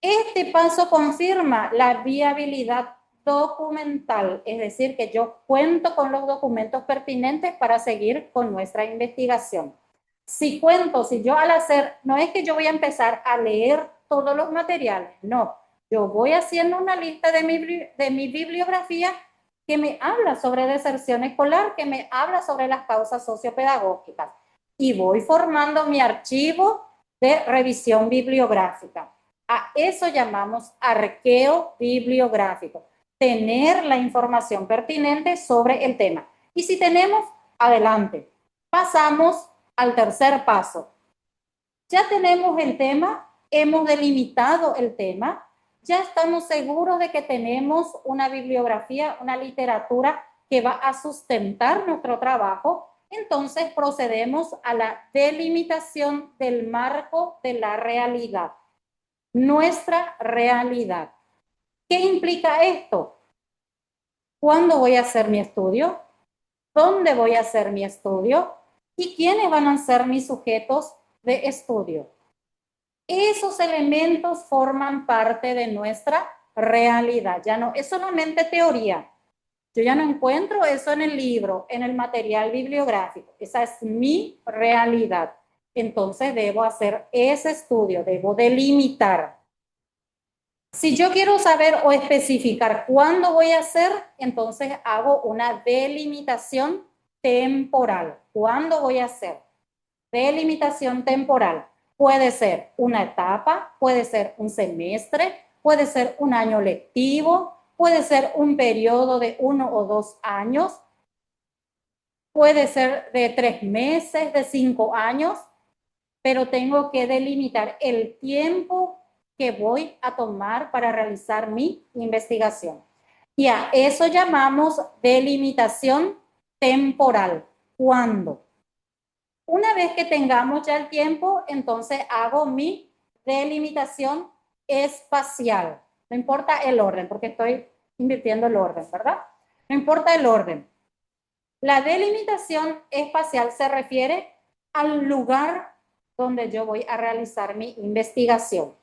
Este paso confirma la viabilidad documental, es decir, que yo cuento con los documentos pertinentes para seguir con nuestra investigación. Si yo al hacer, no es que yo voy a empezar a leer todos los materiales, no, yo voy haciendo una lista de mi bibliografía que me habla sobre deserción escolar, que me habla sobre las causas sociopedagógicas, y voy formando mi archivo de revisión bibliográfica. A eso llamamos arqueo bibliográfico, tener la información pertinente sobre el tema. Y si tenemos, adelante. Pasamos al tercer paso. Ya tenemos el tema, hemos delimitado el tema, ya estamos seguros de que tenemos una bibliografía, una literatura que va a sustentar nuestro trabajo. Entonces procedemos a la delimitación del marco de la realidad. Nuestra realidad. ¿Qué implica esto? ¿Cuándo voy a hacer mi estudio? ¿Dónde voy a hacer mi estudio? ¿Y quiénes van a ser mis sujetos de estudio? Esos elementos forman parte de nuestra realidad. Ya no es solamente teoría. Yo ya no encuentro eso en el libro, en el material bibliográfico. Esa es mi realidad. Entonces debo hacer ese estudio, debo delimitar. Si yo quiero saber o especificar cuándo voy a hacer, entonces hago una delimitación temporal. ¿Cuándo voy a hacer? Delimitación temporal. Puede ser una etapa, puede ser un semestre, puede ser un año lectivo, puede ser un periodo de 1 o 2 años, puede ser de 3 meses, de 5 años, pero tengo que delimitar el tiempo que voy a tomar para realizar mi investigación. Y a eso llamamos delimitación temporal. ¿Cuándo? Una vez que tengamos ya el tiempo, entonces hago mi delimitación espacial. No importa el orden, porque estoy invirtiendo el orden, ¿verdad? No importa el orden. La delimitación espacial se refiere al lugar donde yo voy a realizar mi investigación.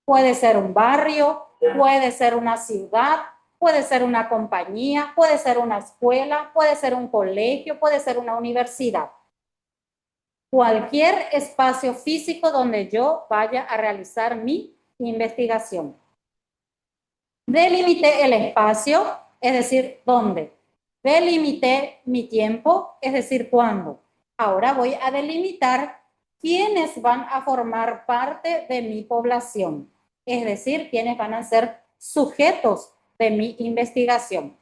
Puede ser un barrio, puede ser una ciudad, puede ser una compañía, puede ser una escuela, puede ser un colegio, puede ser una universidad. Cualquier espacio físico donde yo vaya a realizar mi investigación. Delimité el espacio, es decir, ¿dónde? Delimité mi tiempo, es decir, ¿cuándo? Ahora voy a delimitar quiénes van a formar parte de mi población, es decir, quiénes van a ser sujetos de mi investigación.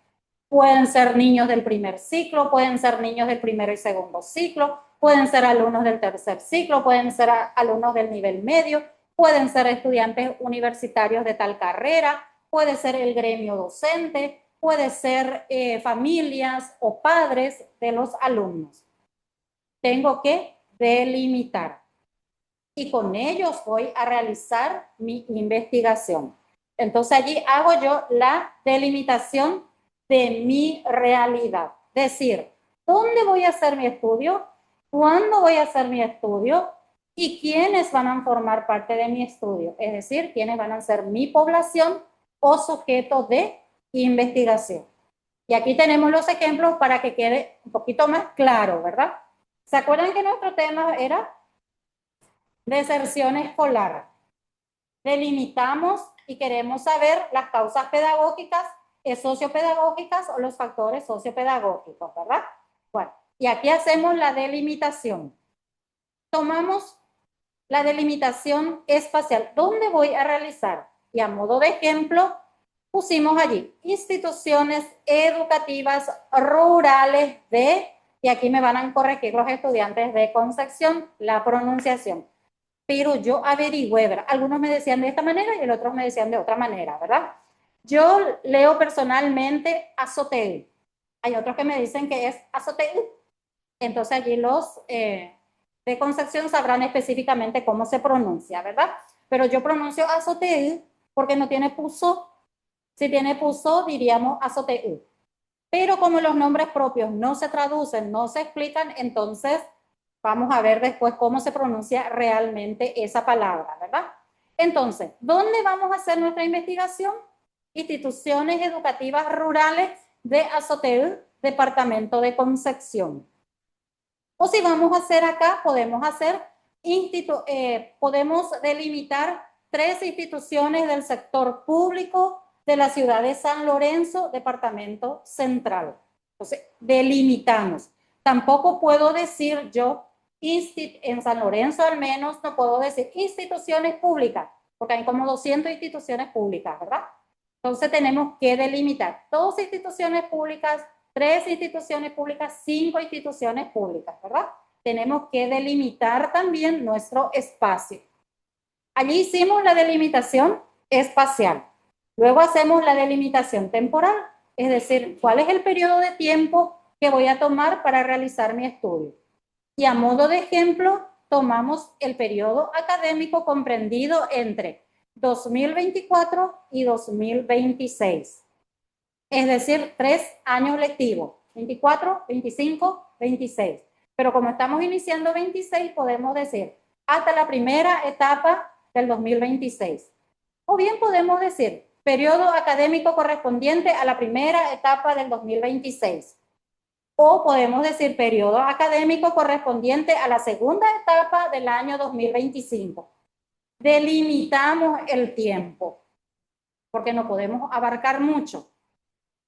Pueden ser niños del primer ciclo, pueden ser niños del primero y segundo ciclo, pueden ser alumnos del tercer ciclo, pueden ser alumnos del nivel medio, pueden ser estudiantes universitarios de tal carrera, puede ser el gremio docente, puede ser familias o padres de los alumnos. Tengo que delimitar y con ellos voy a realizar mi investigación. Entonces allí hago yo la delimitación de mi realidad. Decir, ¿dónde voy a hacer mi estudio? ¿Cuándo voy a hacer mi estudio? ¿Y quiénes van a formar parte de mi estudio? Es decir, quiénes van a ser mi población o sujetos de investigación. Y aquí tenemos los ejemplos para que quede un poquito más claro, ¿verdad? ¿Se acuerdan que nuestro tema era deserción escolar? Delimitamos y queremos saber las causas pedagógicas, sociopedagógicas o los factores sociopedagógicos, ¿verdad? Bueno, y aquí hacemos la delimitación. Tomamos la delimitación espacial. ¿Dónde voy a realizar? Y a modo de ejemplo, pusimos allí instituciones educativas rurales de, y aquí me van a corregir los estudiantes de Concepción, la pronunciación. Pero yo averigüé, ¿verdad? Algunos me decían de esta manera y el otro me decían de otra manera, ¿verdad? Yo leo personalmente Azotel. Hay otros que me dicen que es Azotel. Entonces allí los de Concepción sabrán específicamente cómo se pronuncia, ¿verdad? Pero yo pronuncio Azotel porque no tiene puso. Si tiene puso, diríamos Azotel. Pero como los nombres propios no se traducen, no se explican, entonces vamos a ver después cómo se pronuncia realmente esa palabra, ¿verdad? Entonces, ¿dónde vamos a hacer nuestra investigación? Instituciones educativas rurales de Azotel, departamento de Concepción. O si vamos a hacer acá, podemos delimitar 3 instituciones del sector público de la ciudad de San Lorenzo, departamento central. Entonces, delimitamos. Tampoco puedo decir yo, en San Lorenzo al menos, no puedo decir instituciones públicas, porque hay como 200 instituciones públicas, ¿verdad? Entonces tenemos que delimitar 2 instituciones públicas, 3 instituciones públicas, 5 instituciones públicas, ¿verdad? Tenemos que delimitar también nuestro espacio. Allí hicimos la delimitación espacial. Luego hacemos la delimitación temporal, es decir, cuál es el periodo de tiempo que voy a tomar para realizar mi estudio. Y a modo de ejemplo, tomamos el periodo académico comprendido entre 2024 y 2026. Es decir, 3 años lectivos, 24, 25, 26. Pero como estamos iniciando 26, podemos decir hasta la primera etapa del 2026. O bien podemos decir periodo académico correspondiente a la primera etapa del 2026. O podemos decir periodo académico correspondiente a la segunda etapa del año 2025. Delimitamos el tiempo, porque no podemos abarcar mucho.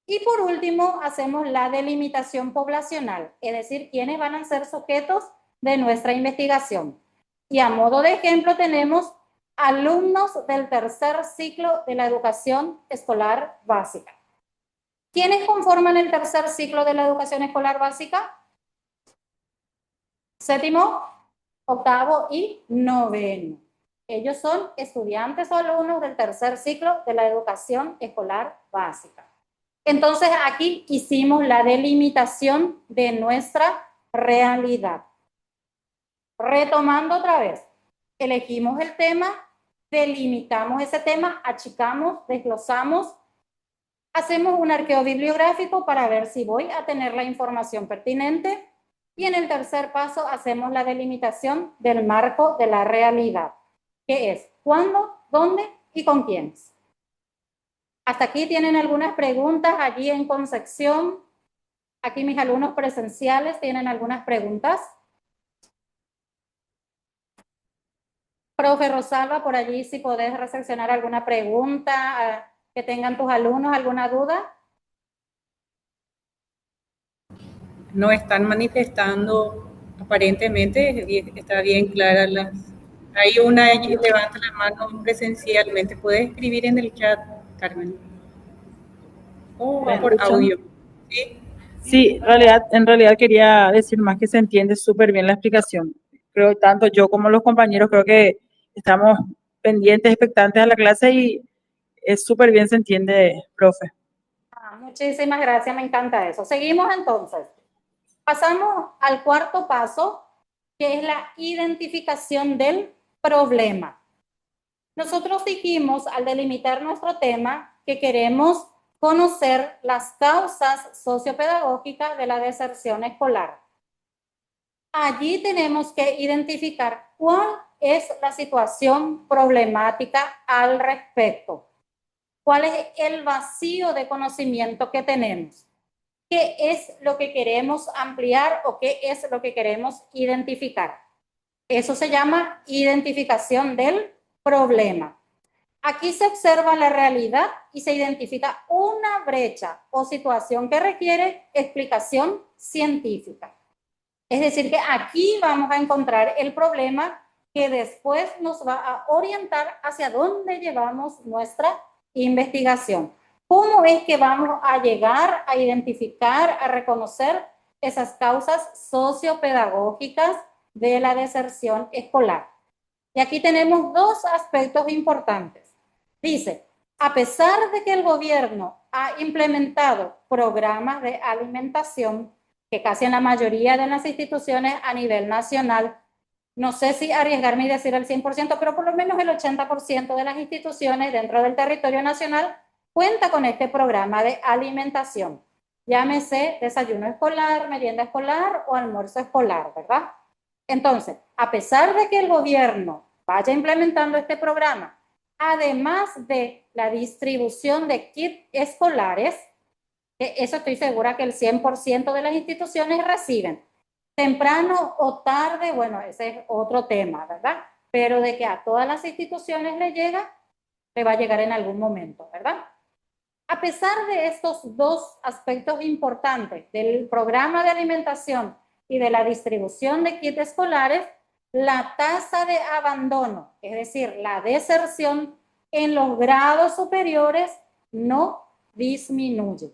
Y por último, hacemos la delimitación poblacional, es decir, quiénes van a ser sujetos de nuestra investigación. Y a modo de ejemplo tenemos alumnos del tercer ciclo de la educación escolar básica. ¿Quiénes conforman el tercer ciclo de la educación escolar básica? Séptimo, octavo y noveno. Ellos son estudiantes o alumnos del tercer ciclo de la educación escolar básica. Entonces aquí hicimos la delimitación de nuestra realidad. Retomando otra vez, elegimos el tema, delimitamos ese tema, achicamos, desglosamos, hacemos un arqueo bibliográfico para ver si voy a tener la información pertinente y en el tercer paso hacemos la delimitación del marco de la realidad, que es cuándo, dónde y con quiénes. Hasta aquí tienen algunas preguntas allí en Concepción. Aquí mis alumnos presenciales tienen algunas preguntas. Profe Rosalba, por allí si podés recepcionar alguna pregunta que tengan tus alumnos, alguna duda.
No están manifestando, aparentemente está bien clara las... Hay una allí, levanta la mano presencialmente. ¿Puedes escribir en el chat, Carmen? O
¿Me
por
escuchan?
audio. ¿Sí?
Sí, en realidad quería decir más que se entiende súper bien la explicación. Creo que tanto yo como los compañeros creo que estamos pendientes, expectantes a la clase y es súper bien se entiende, profe.
Muchísimas gracias, me encanta eso. Seguimos entonces. Pasamos al cuarto paso, que es la identificación del problema. Nosotros dijimos al delimitar nuestro tema que queremos conocer las causas sociopedagógicas de la deserción escolar. Allí tenemos que identificar cuál es la situación problemática al respecto. ¿Cuál es el vacío de conocimiento que tenemos? ¿Qué es lo que queremos ampliar o qué es lo que queremos identificar? Eso se llama identificación del problema. Aquí se observa la realidad y se identifica una brecha o situación que requiere explicación científica. Es decir, que aquí vamos a encontrar el problema que después nos va a orientar hacia dónde llevamos nuestra investigación. ¿Cómo es que vamos a llegar a identificar, a reconocer esas causas sociopedagógicas de la deserción escolar? Y aquí tenemos dos aspectos importantes. Dice, a pesar de que el gobierno ha implementado programas de alimentación, que casi en la mayoría de las instituciones a nivel nacional, no sé si arriesgarme y decir el 100%, pero por lo menos el 80% de las instituciones dentro del territorio nacional cuenta con este programa de alimentación. Llámese desayuno escolar, merienda escolar o almuerzo escolar, ¿verdad? Entonces, a pesar de que el gobierno vaya implementando este programa, además de la distribución de kits escolares, eso estoy segura que el 100% de las instituciones reciben. Temprano o tarde, bueno, ese es otro tema, ¿verdad? Pero de que a todas las instituciones le va a llegar en algún momento, ¿verdad? A pesar de estos dos aspectos importantes del programa de alimentación y de la distribución de kits escolares, la tasa de abandono, es decir, la deserción en los grados superiores no disminuye.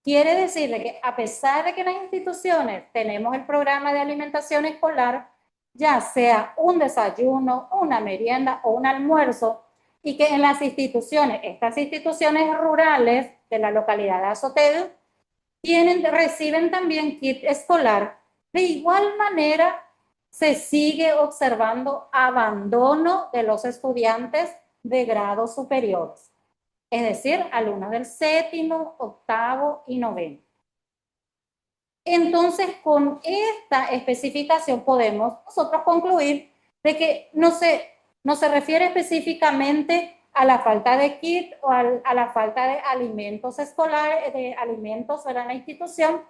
Quiere decir que a pesar de que en las instituciones tenemos el programa de alimentación escolar, ya sea un desayuno, una merienda o un almuerzo, y que en las instituciones, estas instituciones rurales de la localidad de Azotel, reciben también kit escolar, de igual manera se sigue observando abandono de los estudiantes de grados superiores, es decir, alumnos del séptimo, octavo y noveno. Entonces, con esta especificación podemos nosotros concluir de que no se refiere específicamente a la falta de kit o a la falta de alimentos escolares, de alimentos para la institución,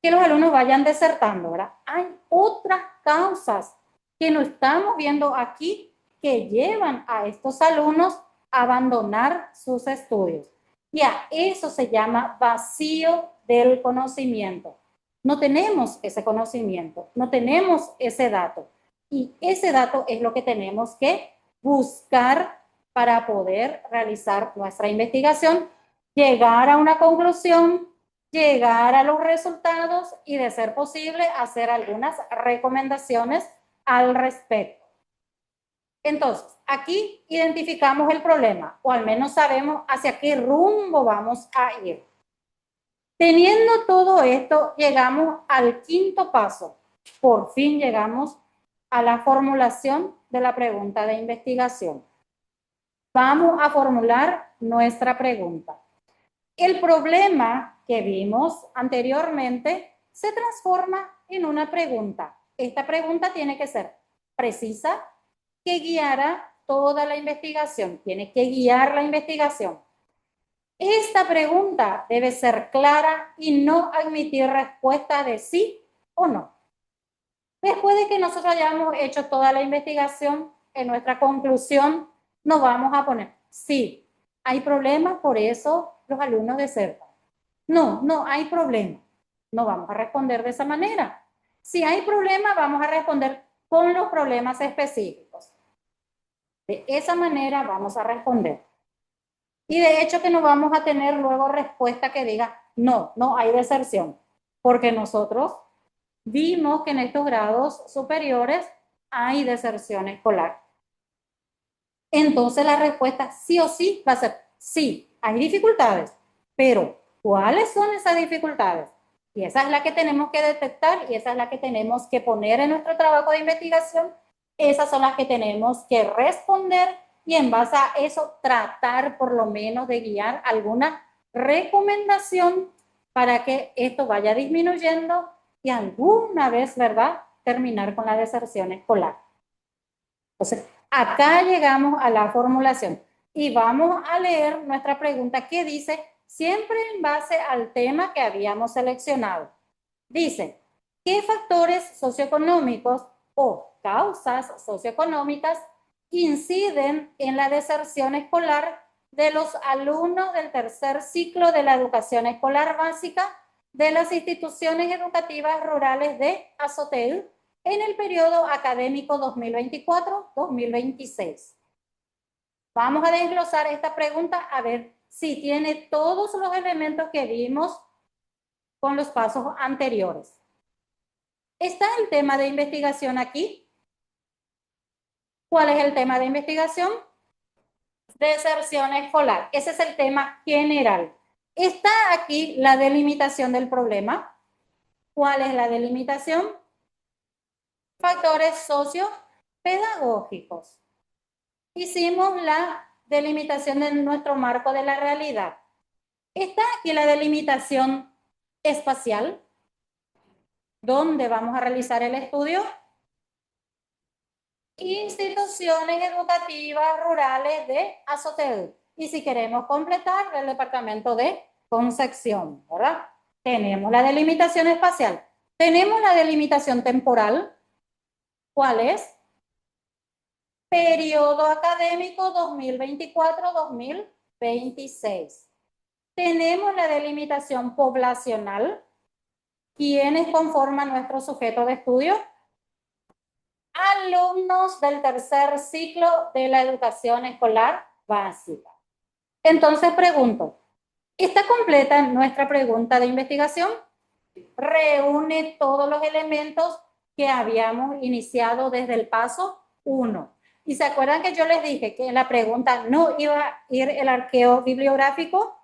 que los alumnos vayan desertando, ¿verdad? Hay otras causas que no estamos viendo aquí que llevan a estos alumnos a abandonar sus estudios. Y a eso se llama vacío del conocimiento. No tenemos ese conocimiento, no tenemos ese dato. Y ese dato es lo que tenemos que buscar para poder realizar nuestra investigación, llegar a una conclusión, llegar a los resultados y, de ser posible, hacer algunas recomendaciones al respecto. Entonces, aquí identificamos el problema, o al menos sabemos hacia qué rumbo vamos a ir. Teniendo todo esto, llegamos al quinto paso. Por fin llegamos a la formulación de la pregunta de investigación. Vamos a formular nuestra pregunta. El problema que vimos anteriormente se transforma en una pregunta. Esta pregunta tiene que ser precisa, que guiara toda la investigación, tiene que guiar la investigación. Esta pregunta debe ser clara y no admitir respuesta de sí o no. Después de que nosotros hayamos hecho toda la investigación, en nuestra conclusión nos vamos a poner, sí, hay problemas, por eso los alumnos desertan. No, no hay problema. No vamos a responder de esa manera. Si hay problema, vamos a responder con los problemas específicos. De esa manera vamos a responder. Y de hecho que no vamos a tener luego respuesta que diga, no, no hay deserción. Porque nosotros vimos que en estos grados superiores hay deserción escolar. Entonces la respuesta sí o sí va a ser, sí, hay dificultades, pero ¿cuáles son esas dificultades? Y esa es la que tenemos que detectar y esa es la que tenemos que poner en nuestro trabajo de investigación. Esas son las que tenemos que responder y en base a eso tratar por lo menos de guiar alguna recomendación para que esto vaya disminuyendo y alguna vez, ¿verdad?, terminar con la deserción escolar. Entonces, acá llegamos a la formulación y vamos a leer nuestra pregunta que dice, siempre en base al tema que habíamos seleccionado. Dice, ¿qué factores socioeconómicos o causas socioeconómicas inciden en la deserción escolar de los alumnos del tercer ciclo de la educación escolar básica de las instituciones educativas rurales de Azotel en el periodo académico 2024-2026? Vamos a desglosar esta pregunta a ver si tiene todos los elementos que vimos con los pasos anteriores. ¿Está el tema de investigación aquí? ¿Cuál es el tema de investigación? Deserción escolar. Ese es el tema general. ¿Está aquí la delimitación del problema? ¿Cuál es la delimitación? Factores sociopedagógicos. Hicimos la delimitación de nuestro marco de la realidad. ¿Está aquí la delimitación espacial? ¿Dónde vamos a realizar el estudio? Instituciones educativas rurales de Azotel. Y si queremos completar, el departamento de Concepción, ¿verdad? Tenemos la delimitación espacial. Tenemos la delimitación temporal. ¿Cuál es? Periodo académico 2024-2026. Tenemos la delimitación poblacional. ¿Quiénes conforman nuestro sujeto de estudio? Alumnos del tercer ciclo de la educación escolar básica. Entonces pregunto, ¿está completa nuestra pregunta de investigación? Reúne todos los elementos que habíamos iniciado desde el paso 1. ¿Y se acuerdan que yo les dije que en la pregunta no iba a ir el arqueo bibliográfico?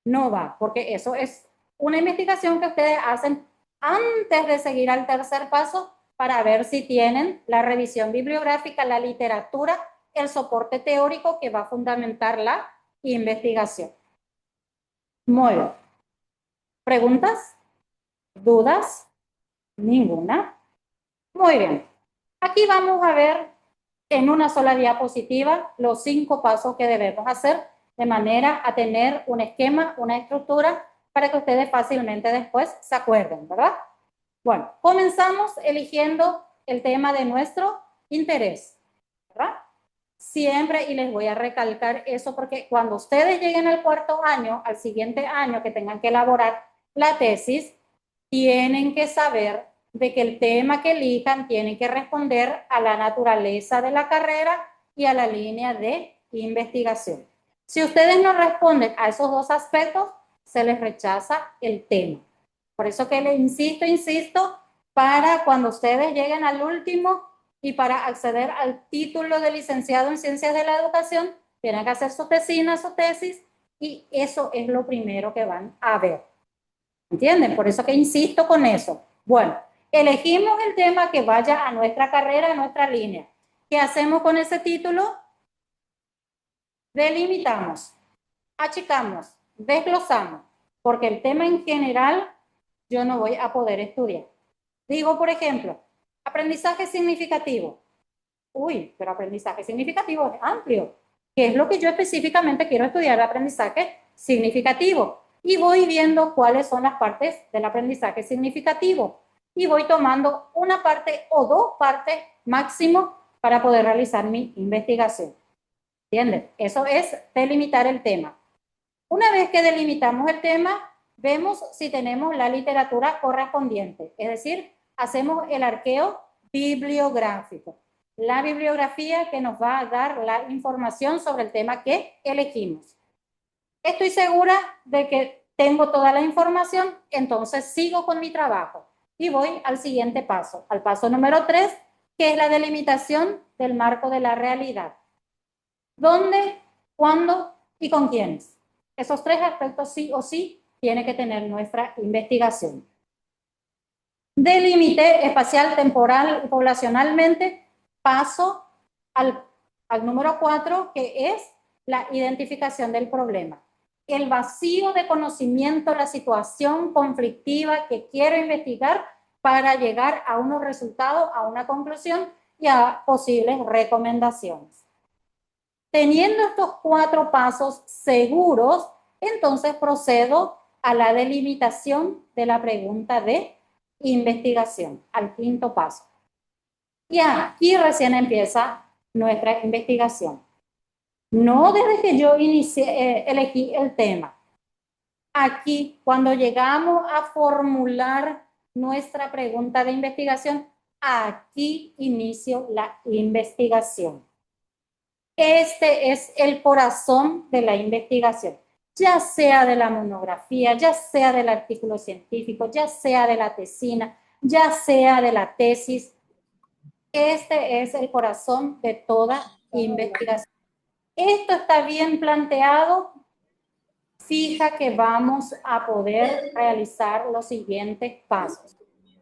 No va, porque eso es una investigación que ustedes hacen antes de seguir al tercer paso para ver si tienen la revisión bibliográfica, la literatura, el soporte teórico que va a fundamentar la investigación. Muy bien. ¿Preguntas? ¿Dudas? Ninguna. Muy bien. Aquí vamos a ver en una sola diapositiva los 5 pasos que debemos hacer de manera a tener un esquema, una estructura para que ustedes fácilmente después se acuerden, ¿verdad? Bueno, comenzamos eligiendo el tema de nuestro interés, ¿verdad? Siempre, y les voy a recalcar eso porque cuando ustedes lleguen al cuarto año, al siguiente año que tengan que elaborar la tesis, tienen que saber de que el tema que elijan tiene que responder a la naturaleza de la carrera y a la línea de investigación. Si ustedes no responden a esos 2 aspectos, se les rechaza el tema. Por eso que les insisto, para cuando ustedes lleguen al último y para acceder al título de licenciado en Ciencias de la Educación, tienen que hacer su tesina, su tesis, y eso es lo primero que van a ver. ¿Entienden? Por eso que insisto con eso. Bueno, elegimos el tema que vaya a nuestra carrera, a nuestra línea. ¿Qué hacemos con ese título? Delimitamos, achicamos, desglosamos, porque el tema en general yo no voy a poder estudiar. Digo, por ejemplo, aprendizaje significativo. Uy, pero aprendizaje significativo es amplio. ¿Qué es lo que yo específicamente quiero estudiar de aprendizaje significativo? Y voy viendo cuáles son las partes del aprendizaje significativo. Y voy tomando una parte o dos partes máximo para poder realizar mi investigación. ¿Entiendes? Eso es delimitar el tema. Una vez que delimitamos el tema, vemos si tenemos la literatura correspondiente. Es decir, hacemos el arqueo bibliográfico. La bibliografía que nos va a dar la información sobre el tema que elegimos. Estoy segura de que tengo toda la información, entonces sigo con mi trabajo y voy al siguiente paso, al paso número 3, que es la delimitación del marco de la realidad. ¿Dónde, cuándo y con quiénes? Esos tres aspectos sí o sí tiene que tener nuestra investigación. Delimité espacial, temporal y poblacionalmente. Paso al número 4, que es la identificación del problema. El vacío de conocimiento, la situación conflictiva que quiero investigar para llegar a unos resultados, a una conclusión y a posibles recomendaciones. Teniendo estos 4 pasos seguros, entonces procedo a la delimitación de la pregunta de investigación, al 5º paso. Y aquí recién empieza nuestra investigación. No desde que yo elegí el tema. Aquí, cuando llegamos a formular nuestra pregunta de investigación, aquí inicio la investigación. Este es el corazón de la investigación, ya sea de la monografía, ya sea del artículo científico, ya sea de la tesina, ya sea de la tesis. Este es el corazón de toda investigación. Esto está bien planteado, fija que vamos a poder realizar los siguientes pasos.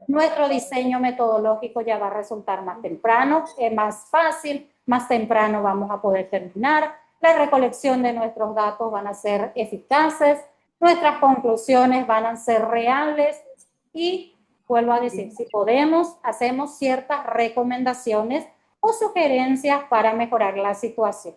Nuestro diseño metodológico ya va a resultar más temprano, es más fácil, más temprano vamos a poder terminar. La recolección de nuestros datos van a ser eficaces, nuestras conclusiones van a ser reales y, vuelvo a decir, si podemos, hacemos ciertas recomendaciones o sugerencias para mejorar la situación.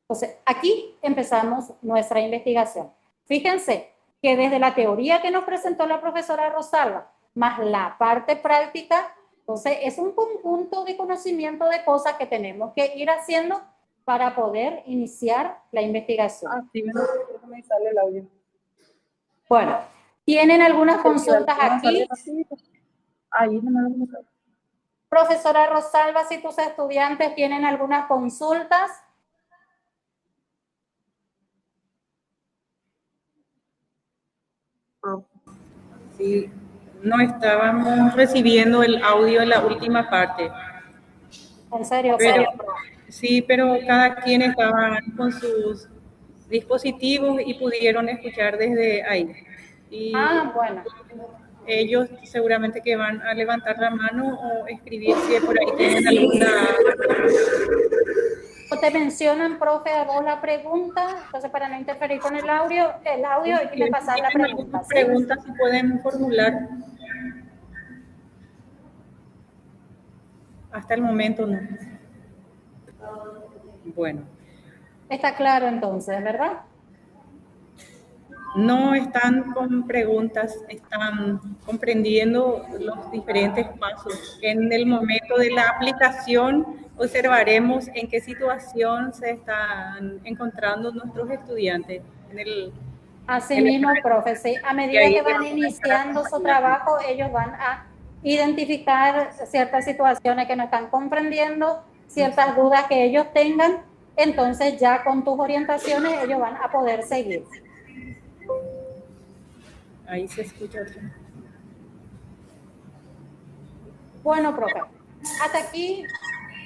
Entonces, aquí empezamos nuestra investigación. Fíjense que desde la teoría que nos presentó la profesora Rosalba, más la parte práctica, entonces es un conjunto de conocimiento de cosas que tenemos que ir haciendo para poder iniciar la investigación.
Ah, sí, no me sale el audio.
Bueno, ¿tienen algunas consultas aquí?
Ahí no me sale.
Profesora Rosalba, si tus estudiantes tienen algunas consultas.
Sí, no estábamos recibiendo el audio en la última parte.
En serio,
Pero, sí, pero cada quien estaba con sus dispositivos y pudieron escuchar desde ahí. Y
bueno.
ellos seguramente que van a levantar la mano o escribir si por ahí tienen alguna...
O te mencionan, profe, a vos la pregunta, entonces para no interferir con el audio y me pasar la pregunta. ¿Sí?
Preguntas si pueden formular. Hasta el momento no. Bueno.
Está claro entonces, ¿verdad?
No están con preguntas, están comprendiendo los diferentes pasos. En el momento de la aplicación observaremos en qué situación se están encontrando nuestros estudiantes.
Así mismo, profe, sí. A medida que van iniciando su trabajo, ellos van a identificar ciertas situaciones que no están comprendiendo, ciertas dudas que ellos tengan, entonces ya con tus orientaciones ellos van a poder seguir.
Ahí se escucha otro.
Bueno, profe, hasta aquí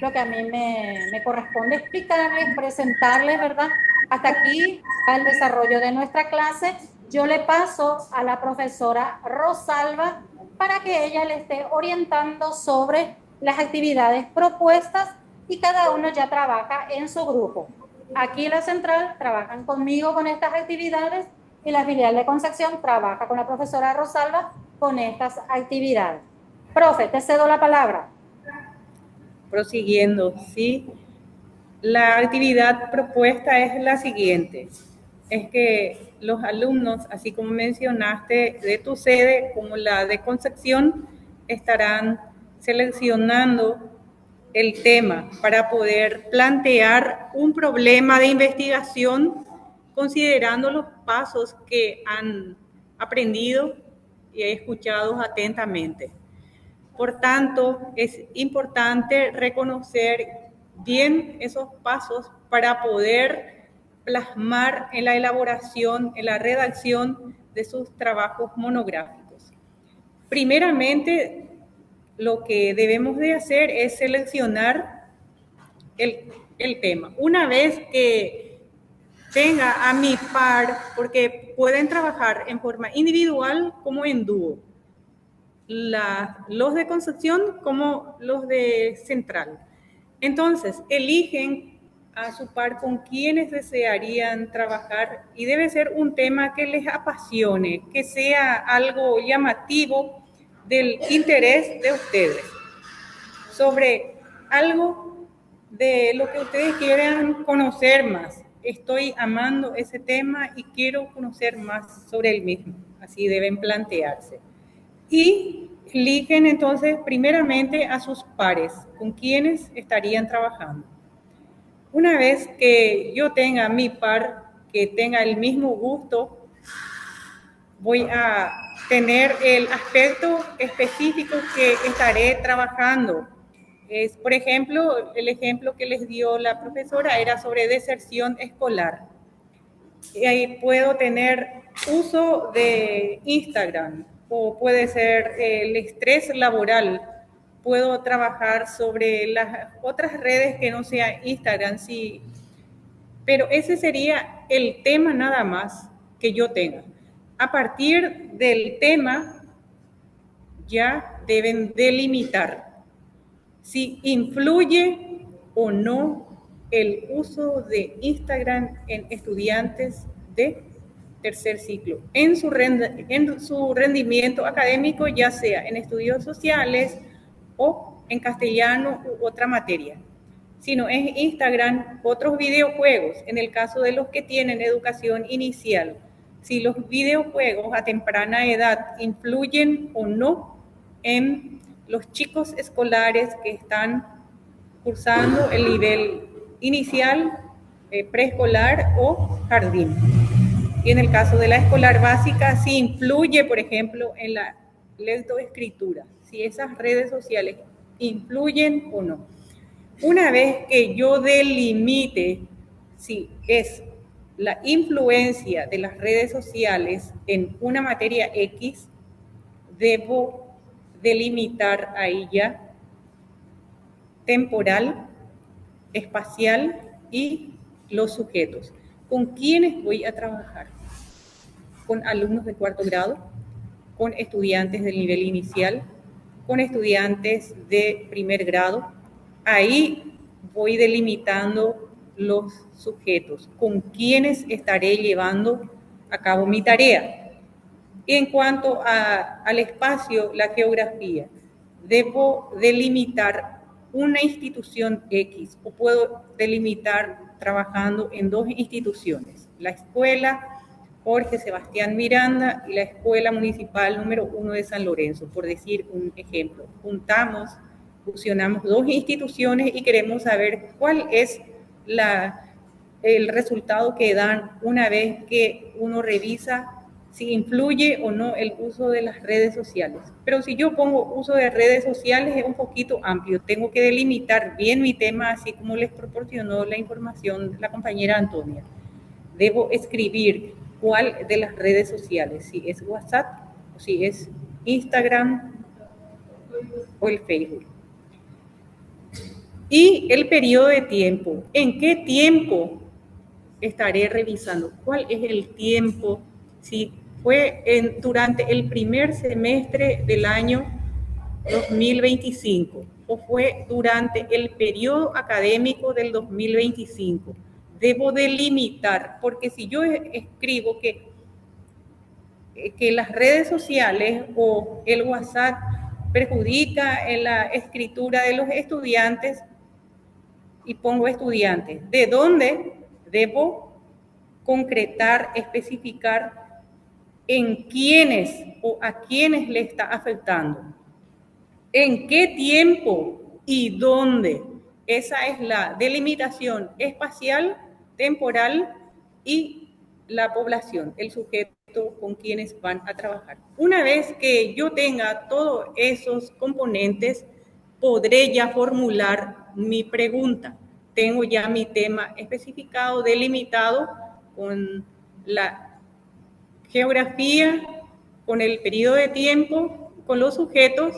lo que a mí me corresponde explicarles, presentarles, ¿verdad? Hasta aquí va el desarrollo de nuestra clase. Yo le paso a la profesora Rosalba para que ella le esté orientando sobre las actividades propuestas y cada uno ya trabaja en su grupo. Aquí en la central trabajan conmigo con estas actividades y la filial de Concepción trabaja con la profesora Rosalba con estas actividades. Profe, te cedo la palabra.
Prosiguiendo, ¿sí? La actividad propuesta es la siguiente. Es que los alumnos, así como mencionaste, de tu sede como la de Concepción, estarán seleccionando el tema para poder plantear un problema de investigación considerando los pasos que han aprendido y escuchado atentamente. Por tanto, es importante reconocer bien esos pasos para poder plasmar en la elaboración, en la redacción de sus trabajos monográficos. Primeramente, lo que debemos de hacer es seleccionar el tema. Una vez que tenga a mi par, porque pueden trabajar en forma individual como en dúo, los de Concepción como los de Central. Entonces, eligen a su par con quienes desearían trabajar y debe ser un tema que les apasione, que sea algo llamativo del interés de ustedes, sobre algo de lo que ustedes quieran conocer más. Estoy amando ese tema y quiero conocer más sobre el mismo. Así deben plantearse. Y eligen entonces primeramente a sus pares, con quienes estarían trabajando. Una vez que yo tenga mi par, que tenga el mismo gusto, voy a tener el aspecto específico que estaré trabajando. Por ejemplo, el ejemplo que les dio la profesora era sobre deserción escolar. Y ahí puedo tener uso de Instagram, o puede ser el estrés laboral. Puedo trabajar sobre las otras redes que no sea Instagram, sí. Pero ese sería el tema nada más que yo tenga. A partir del tema ya deben delimitar si influye o no el uso de Instagram en estudiantes de tercer ciclo, en su rendimiento académico, ya sea en estudios sociales o en castellano u otra materia. Si no es Instagram, otros videojuegos, en el caso de los que tienen educación inicial, si los videojuegos a temprana edad influyen o no en los chicos escolares que están cursando el nivel inicial, preescolar o jardín. Y en el caso de la escolar básica, si influye, por ejemplo, en la lectoescritura, si esas redes sociales influyen o no. Una vez que yo delimite si es la influencia de las redes sociales en una materia X, debo delimitar ahí ya temporal, espacial y los sujetos. ¿Con quiénes voy a trabajar? Con alumnos de cuarto grado, con estudiantes del nivel inicial, con estudiantes de primer grado. Ahí voy delimitando los sujetos, con quienes estaré llevando a cabo mi tarea. Y en cuanto al espacio, la geografía, debo delimitar una institución X o puedo delimitar trabajando en dos instituciones, la escuela Jorge Sebastián Miranda y la escuela municipal número 1 de San Lorenzo, por decir un ejemplo. Fusionamos dos instituciones y queremos saber cuál es el resultado que dan una vez que uno revisa si influye o no el uso de las redes sociales. Pero si yo pongo uso de redes sociales es un poquito amplio. Tengo que delimitar bien mi tema, así como les proporcionó la información la compañera Antonia. Debo escribir cuál de las redes sociales, si es WhatsApp, o si es Instagram o el Facebook. Y el periodo de tiempo. ¿En qué tiempo estaré revisando? ¿Cuál es el tiempo? Si fue durante el primer semestre del año 2025 o fue durante el periodo académico del 2025. Debo delimitar, porque si yo escribo que las redes sociales o el WhatsApp perjudica en la escritura de los estudiantes y pongo estudiantes, ¿de dónde debo concretar, especificar en quiénes o a quiénes le está afectando? ¿En qué tiempo y dónde? Esa es la delimitación espacial, temporal y la población, el sujeto con quienes van a trabajar. Una vez que yo tenga todos esos componentes, podré ya formular mi pregunta. Tengo ya mi tema especificado, delimitado con la geografía, con el periodo de tiempo, con los sujetos.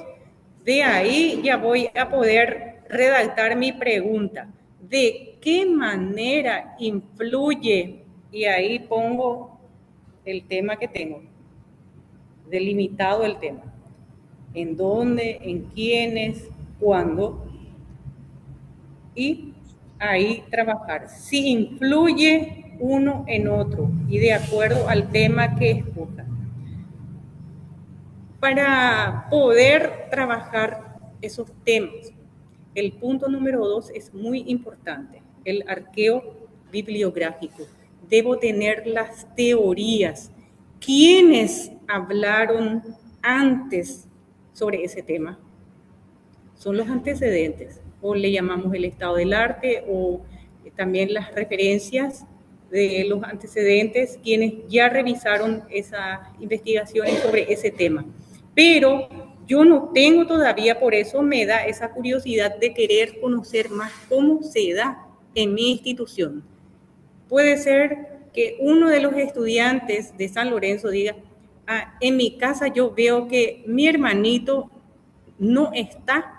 De ahí ya voy a poder redactar mi pregunta. ¿De qué manera influye? Y ahí pongo el tema que tengo, delimitado el tema. ¿En dónde? ¿En quiénes? ¿Cuándo? Y ahí trabajar. Si influye uno en otro y de acuerdo al tema que escoja. Para poder trabajar esos temas, el punto número 2 es muy importante, el arqueo bibliográfico. Debo tener las teorías. ¿Quiénes hablaron antes sobre ese tema? Son los antecedentes, o le llamamos el estado del arte, o también las referencias de los antecedentes, quienes ya revisaron esas investigaciones sobre ese tema. Pero yo no tengo todavía, por eso me da esa curiosidad de querer conocer más cómo se da en mi institución. Puede ser que uno de los estudiantes de San Lorenzo diga, en mi casa yo veo que mi hermanito no está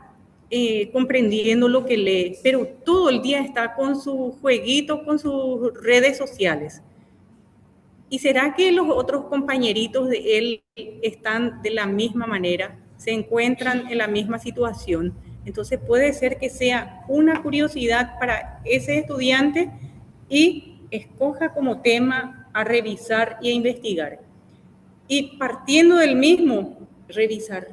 comprendiendo lo que lee, pero todo el día está con su jueguito, con sus redes sociales. ¿Y será que los otros compañeritos de él están de la misma manera? ¿Se encuentran en la misma situación? Entonces puede ser que sea una curiosidad para ese estudiante y escoja como tema a revisar y a investigar. Y partiendo del mismo, revisar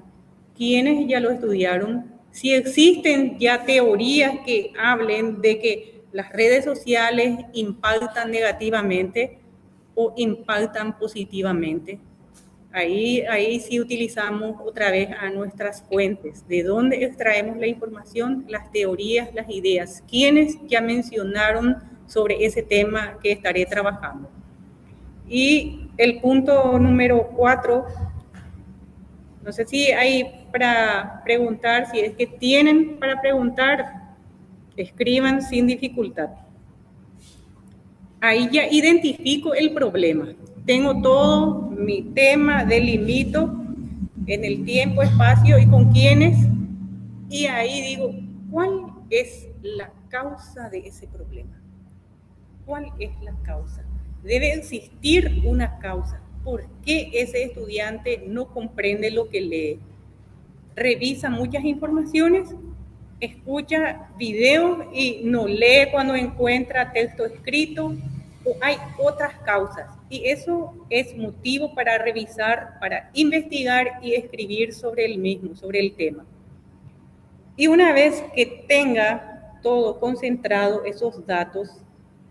quiénes ya lo estudiaron, si existen ya teorías que hablen de que las redes sociales impactan negativamente o impactan positivamente. Ahí sí utilizamos otra vez a nuestras fuentes, de dónde extraemos la información, las teorías, las ideas, quiénes ya mencionaron sobre ese tema que estaré trabajando. Y el punto número 4, no sé si hay para preguntar, si es que tienen para preguntar, escriban sin dificultad. Ahí ya identifico el problema. Tengo todo mi tema, delimito en el tiempo, espacio y con quiénes. Y ahí digo, ¿cuál es la causa de ese problema? ¿Cuál es la causa? Debe existir una causa. ¿Por qué ese estudiante no comprende lo que lee? Revisa muchas informaciones, escucha videos y no lee cuando encuentra texto escrito, o hay otras causas. Y eso es motivo para revisar, para investigar y escribir sobre el mismo, sobre el tema. Y una vez que tenga todo concentrado, esos datos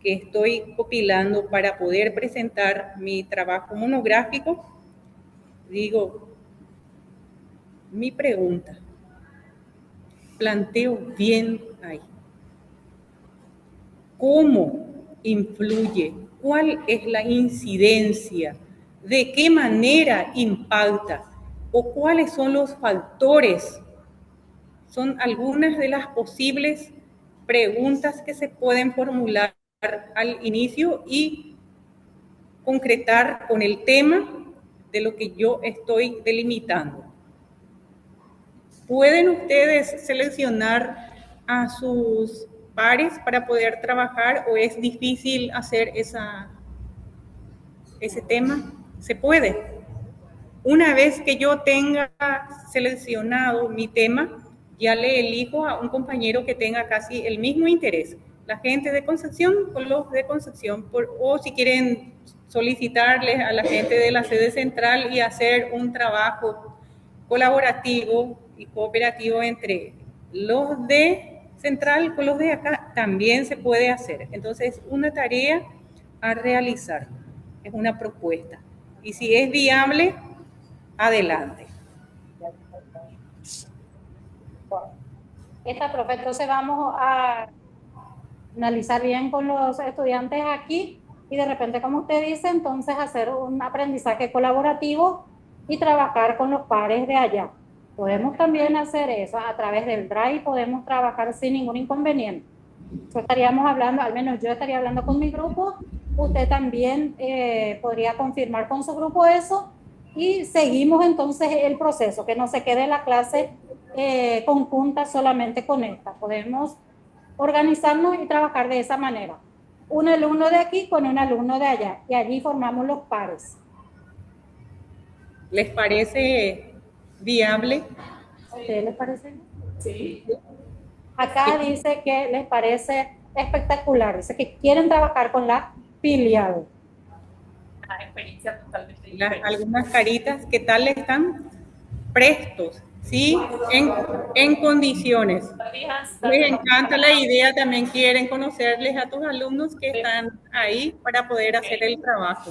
que estoy compilando para poder presentar mi trabajo monográfico, digo, mi pregunta, planteo bien ahí. ¿Cómo influye? ¿Cuál es la incidencia? ¿De qué manera impacta? ¿O cuáles son los factores? Son algunas de las posibles preguntas que se pueden formular al inicio y concretar con el tema de lo que yo estoy delimitando. ¿Pueden ustedes seleccionar a sus pares para poder trabajar o es difícil hacer ese tema? ¿Se puede? Una vez que yo tenga seleccionado mi tema, ya le elijo a un compañero que tenga casi el mismo interés. La gente de Concepción con los de Concepción, o si quieren solicitarles a la gente de la sede central y hacer un trabajo colaborativo y cooperativo entre los de central con los de acá, también se puede hacer. Entonces, una tarea a realizar, es una propuesta. Y si es viable, adelante.
Esta, profe, entonces vamos a analizar bien con los estudiantes aquí y de repente, como usted dice, entonces hacer un aprendizaje colaborativo y trabajar con los pares de allá. Podemos también hacer eso a través del Drive, podemos trabajar sin ningún inconveniente. Eso estaríamos hablando, al menos yo estaría hablando con mi grupo, usted también podría confirmar con su grupo eso y seguimos entonces el proceso, que no se quede la clase conjunta solamente con esta. Podemos organizarnos y trabajar de esa manera. Un alumno de aquí con un alumno de allá y allí formamos los pares.
¿Les parece viable?
¿A ustedes les parece?
Sí.
Acá dice que les parece espectacular, dice que quieren trabajar con la filial.
Una experiencia totalmente diferente.
Algunas caritas, ¿qué tal están? Prestos, ¿sí? En condiciones. Les encanta la idea, también quieren conocerles a tus alumnos que están ahí para poder hacer el trabajo.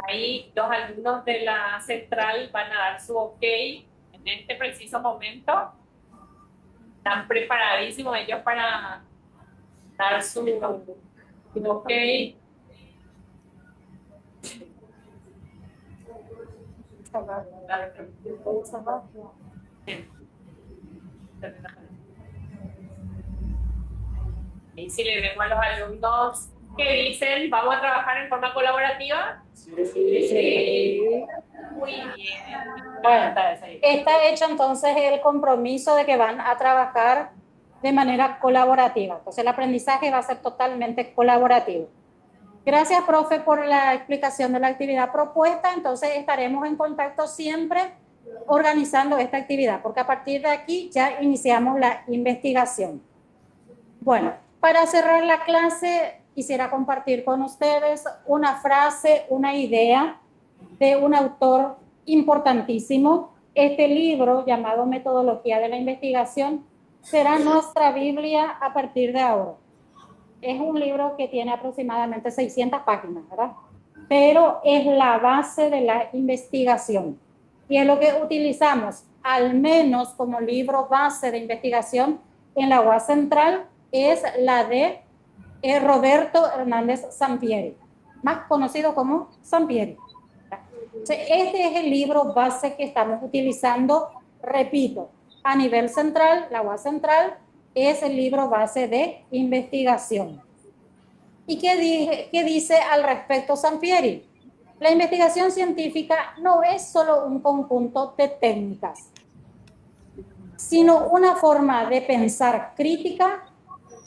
Ahí los alumnos de la central van a dar su ok en este preciso momento. Están preparadísimos ellos para dar su ok. Y si le vemos a los alumnos que dicen, ¿vamos a trabajar en forma colaborativa? Sí. Muy bien.
Bueno, está hecho entonces el compromiso de que van a trabajar de manera colaborativa. Entonces el aprendizaje va a ser totalmente colaborativo. Gracias, profe, por la explicación de la actividad propuesta. Entonces estaremos en contacto siempre organizando esta actividad, porque a partir de aquí ya iniciamos la investigación. Bueno, para cerrar la clase, quisiera compartir con ustedes una frase, una idea de un autor importantísimo. Este libro, llamado Metodología de la Investigación, será nuestra Biblia a partir de ahora. Es un libro que tiene aproximadamente 600 páginas, ¿verdad? Pero es la base de la investigación. Y es lo que utilizamos, al menos como libro base de investigación en la UAS Central, es la de Roberto Hernández Sampieri, más conocido como Sampieri. Este es el libro base que estamos utilizando, repito, a nivel central, la UAS Central es el libro base de investigación. ¿Y qué dice al respecto Sampieri? La investigación científica no es solo un conjunto de técnicas, sino una forma de pensar crítica,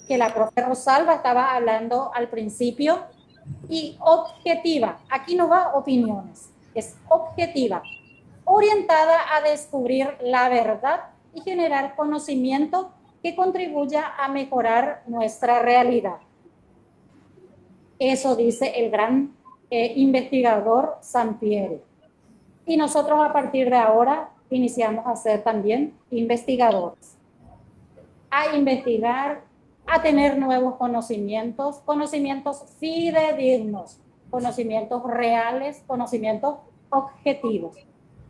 que la profe Rosalba estaba hablando al principio, y objetiva. Aquí no va opiniones, es objetiva, orientada a descubrir la verdad y generar conocimiento que contribuya a mejorar nuestra realidad. Eso dice el gran investigador Sampieri. Y nosotros a partir de ahora iniciamos a ser también investigadores, a investigar, a tener nuevos conocimientos, conocimientos fidedignos, conocimientos reales, conocimientos objetivos.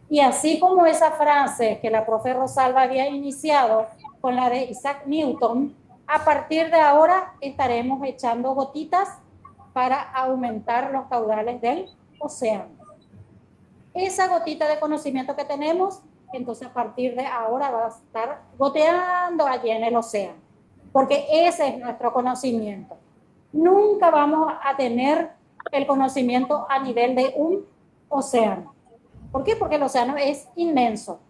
Y así como esa frase que la profe Rosalba había iniciado con la de Isaac Newton, a partir de ahora estaremos echando gotitas para aumentar los caudales del océano. Esa gotita de conocimiento que tenemos, entonces a partir de ahora va a estar goteando allí en el océano, porque ese es nuestro conocimiento. Nunca vamos a tener el conocimiento a nivel de un océano. ¿Por qué? Porque el océano es inmenso.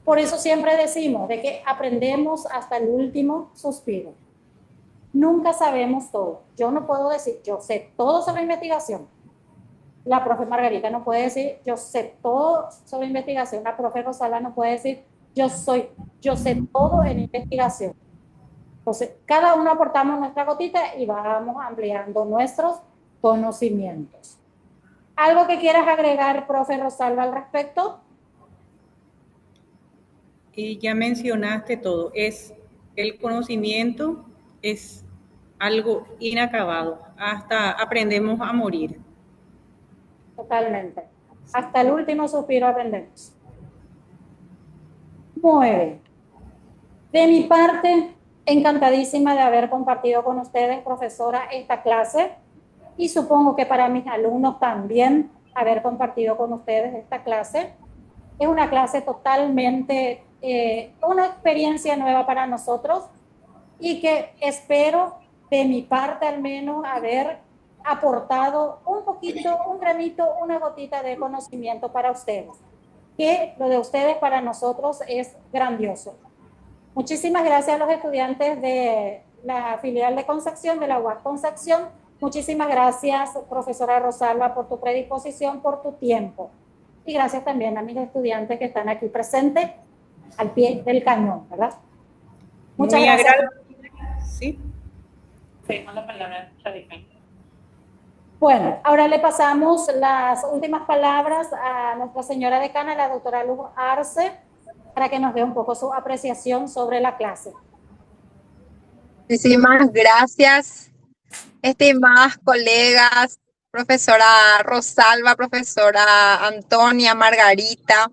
Por eso siempre decimos de que aprendemos hasta el último suspiro. Nunca sabemos todo. Yo no puedo decir, yo sé todo sobre investigación. La profe Margarita no puede decir, yo sé todo sobre investigación. La profe Rosalba no puede decir, yo sé todo en investigación. Entonces, cada uno aportamos nuestra gotita y vamos ampliando nuestros conocimientos. ¿Algo que quieras agregar, profe Rosalba, al respecto?
Y ya mencionaste todo, el conocimiento es algo inacabado, hasta aprendemos a morir.
Totalmente. Hasta el último suspiro aprendemos. Muy bien. De mi parte, encantadísima de haber compartido con ustedes, profesora, esta clase, y supongo que para mis alumnos también haber compartido con ustedes esta clase. Es una clase totalmente, una experiencia nueva para nosotros y que espero, de mi parte al menos, haber aportado un poquito, un granito, una gotita de conocimiento para ustedes, que lo de ustedes para nosotros es grandioso. Muchísimas gracias a los estudiantes de la filial de Concepción, de la UAS Concepción. Muchísimas gracias, profesora Rosalba, por tu predisposición, por tu tiempo. Y gracias también a mis estudiantes que están aquí presentes al pie del cañón, ¿verdad? Muchas gracias.
Sí.
La palabra radical.
Bueno, ahora le pasamos las últimas palabras a nuestra señora decana, la doctora Luz Arce, para que nos dé un poco su apreciación sobre la clase.
Muchísimas gracias, estimadas colegas, profesora Rosalba, profesora Antonia, Margarita.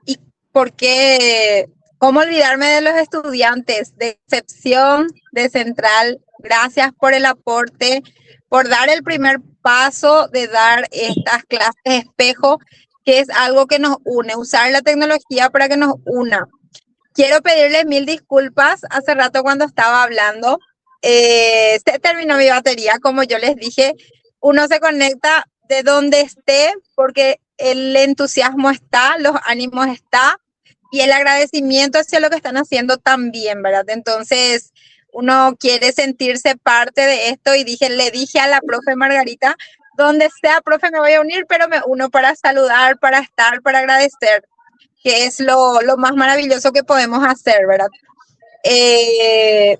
¿Y por qué? ¿Cómo olvidarme de los estudiantes de Excepción, de Central? Gracias por el aporte, por dar el primer paso de dar estas clases de espejo, que es algo que nos une, usar la tecnología para que nos una. Quiero pedirles mil disculpas. Hace rato cuando estaba hablando, se terminó mi batería. Como yo les dije, uno se conecta de donde esté porque el entusiasmo está, los ánimos está y el agradecimiento hacia lo que están haciendo también, ¿verdad? Entonces, uno quiere sentirse parte de esto y le dije a la profe Margarita, donde sea, profe, me voy a unir, pero me uno para saludar, para estar, para agradecer, que es lo más maravilloso que podemos hacer, ¿verdad? De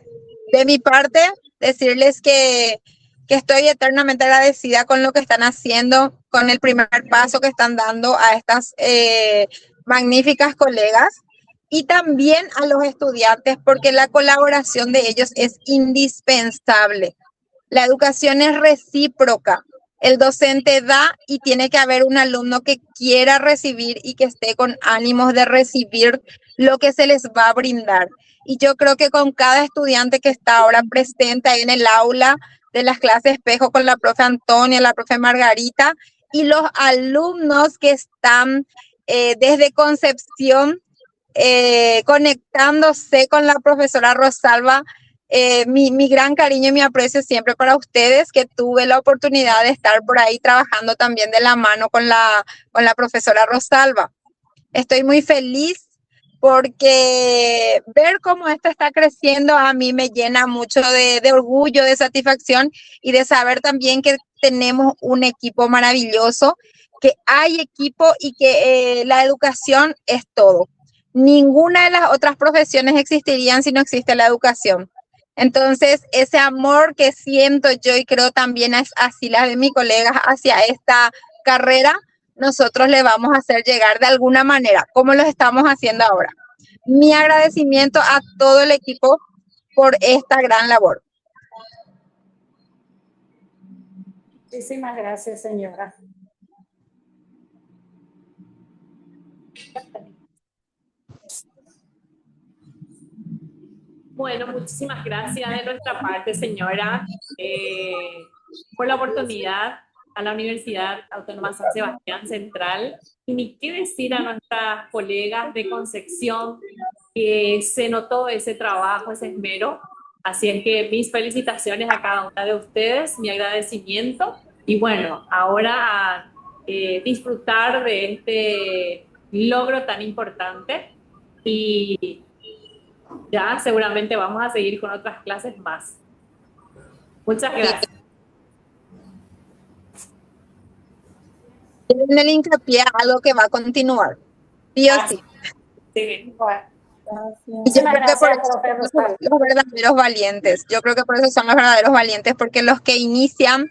mi parte, decirles que estoy eternamente agradecida con lo que están haciendo, con el primer paso que están dando a estas magníficas colegas y también a los estudiantes, porque la colaboración de ellos es indispensable. La educación es recíproca. El docente da y tiene que haber un alumno que quiera recibir y que esté con ánimos de recibir lo que se les va a brindar. Y yo creo que con cada estudiante que está ahora presente ahí en el aula de las clases espejo con la profe Antonia, la profe Margarita y los alumnos que están desde Concepción conectándose con la profesora Rosalba, mi gran cariño y mi aprecio siempre para ustedes, que tuve la oportunidad de estar por ahí trabajando también de la mano con la profesora Rosalba. Estoy muy feliz porque ver cómo esto está creciendo a mí me llena mucho de orgullo, de satisfacción y de saber también que tenemos un equipo maravilloso, que hay equipo y que la educación es todo. Ninguna de las otras profesiones existirían si no existe la educación. Entonces, ese amor que siento yo y creo también es así la de mis colegas hacia esta carrera, nosotros le vamos a hacer llegar de alguna manera, como lo estamos haciendo ahora. Mi agradecimiento a todo el equipo por esta gran labor.
Muchísimas gracias, señora.
Bueno, muchísimas gracias de nuestra parte, señora, por la oportunidad a la Universidad Autónoma San Sebastián Central. Y ni qué decir a nuestras colegas de Concepción, que se notó ese trabajo, ese esmero. Así es que mis felicitaciones a cada una de ustedes, mi agradecimiento. Y bueno, ahora a disfrutar de este logro tan importante. Y ya seguramente vamos a seguir con otras clases más. Muchas gracias.
en el hincapié a algo que va a continuar, sí o sí.
Sí.
Bueno,
Y yo
muchísimas
creo que por
gracias,
eso
profe
son
Rosalba.
los verdaderos valientes. Yo creo que por eso son los verdaderos valientes, porque los que inician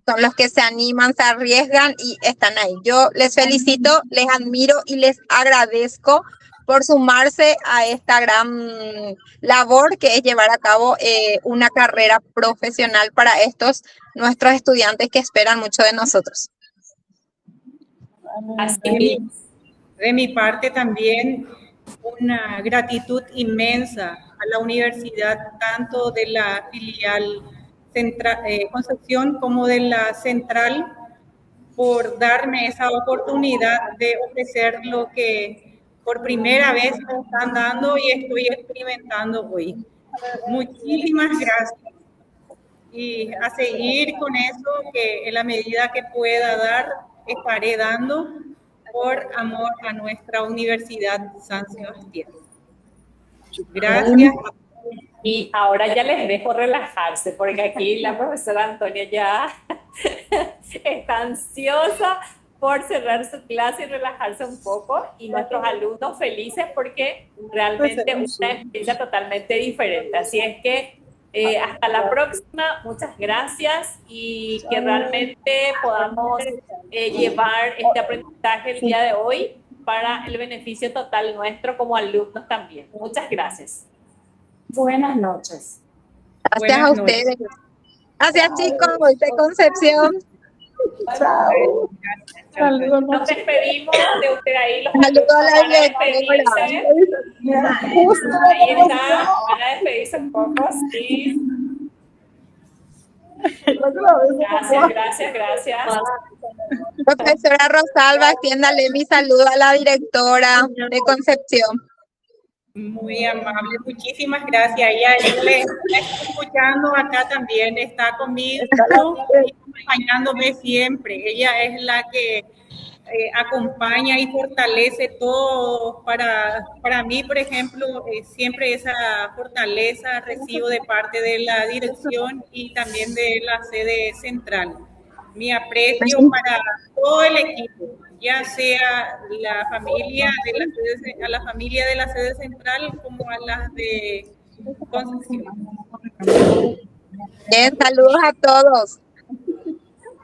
son los que se animan, se arriesgan y están ahí. Yo les felicito, les admiro y les agradezco por sumarse a esta gran labor que es llevar a cabo una carrera profesional para estos nuestros estudiantes que esperan mucho de nosotros.
Así
De mi parte también una gratitud inmensa a la universidad, tanto de la filial Concepción como de la central, por darme esa oportunidad de ofrecer lo que por primera vez me están dando y estoy experimentando hoy. Muchísimas gracias. Y a seguir con eso, que en la medida que pueda dar, estaré dando por amor a nuestra Universidad San Sebastián. Gracias.
Y ahora ya les dejo relajarse, porque aquí la profesora Antonia ya está ansiosa por cerrar su clase y relajarse un poco, y nuestros alumnos felices porque realmente una experiencia totalmente diferente. Así es que hasta la próxima, muchas gracias, y que realmente podamos llevar este aprendizaje el día de hoy para el beneficio total nuestro como alumnos también. Muchas gracias.
Buenas noches.
Gracias
Buenas
a
noches.
ustedes. Gracias, chicos, de Concepción.
Chao. Saludos.
Nos despedimos de usted ahí, los
Saludos a
alumnos
la
van a
directora.
despedirse.
Justo
Ahí está, van a despedirse un poco, sí. Gracias.
Profesora Rosalba, extiéndale mi saludo a la directora de Concepción.
Muy amable, muchísimas gracias. Ella le está escuchando acá también, está conmigo y acompañándome siempre. Ella es la que acompaña y fortalece todo. Para mí, por ejemplo, siempre esa fortaleza recibo de parte de la dirección y también de la sede central. Mi aprecio para todo el equipo, ya sea la familia de a la familia de la sede central como a las de Concepción.
Bien, saludos a todos.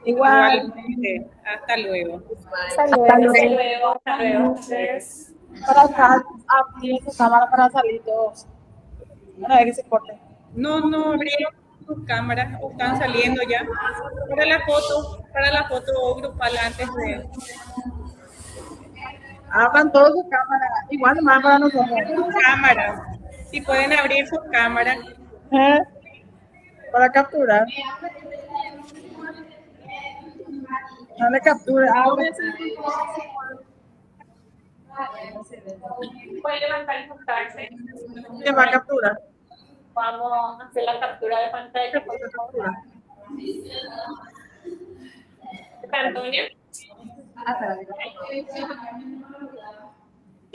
Igualmente, hasta luego.
Hasta luego.
Hasta luego.
Para acá, abrir su cámara para salir todos. Una vez que se corte.
No abrieron sus cámaras o están saliendo ya. Para la foto grupal antes de
Abran todos su cámara. Igual más para nosotros.
sus cámaras. Si pueden abrir sus cámaras.
Para capturar. Dale captura.
Puede levantar y juntarse.
¿Quién va a capturar?
Vamos a hacer la captura de pantalla. Antonio.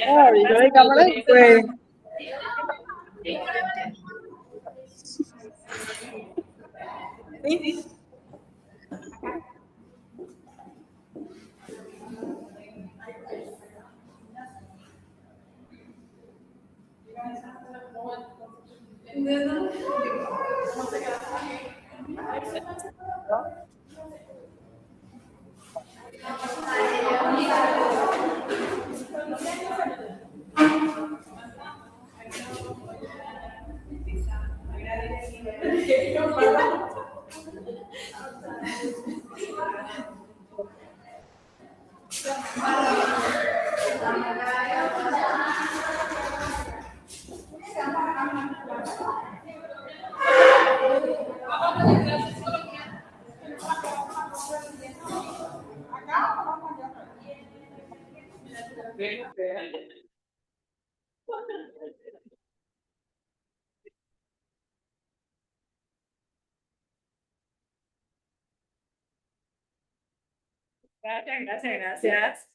Abrir la cámara después.
¿Sí?
Gracias.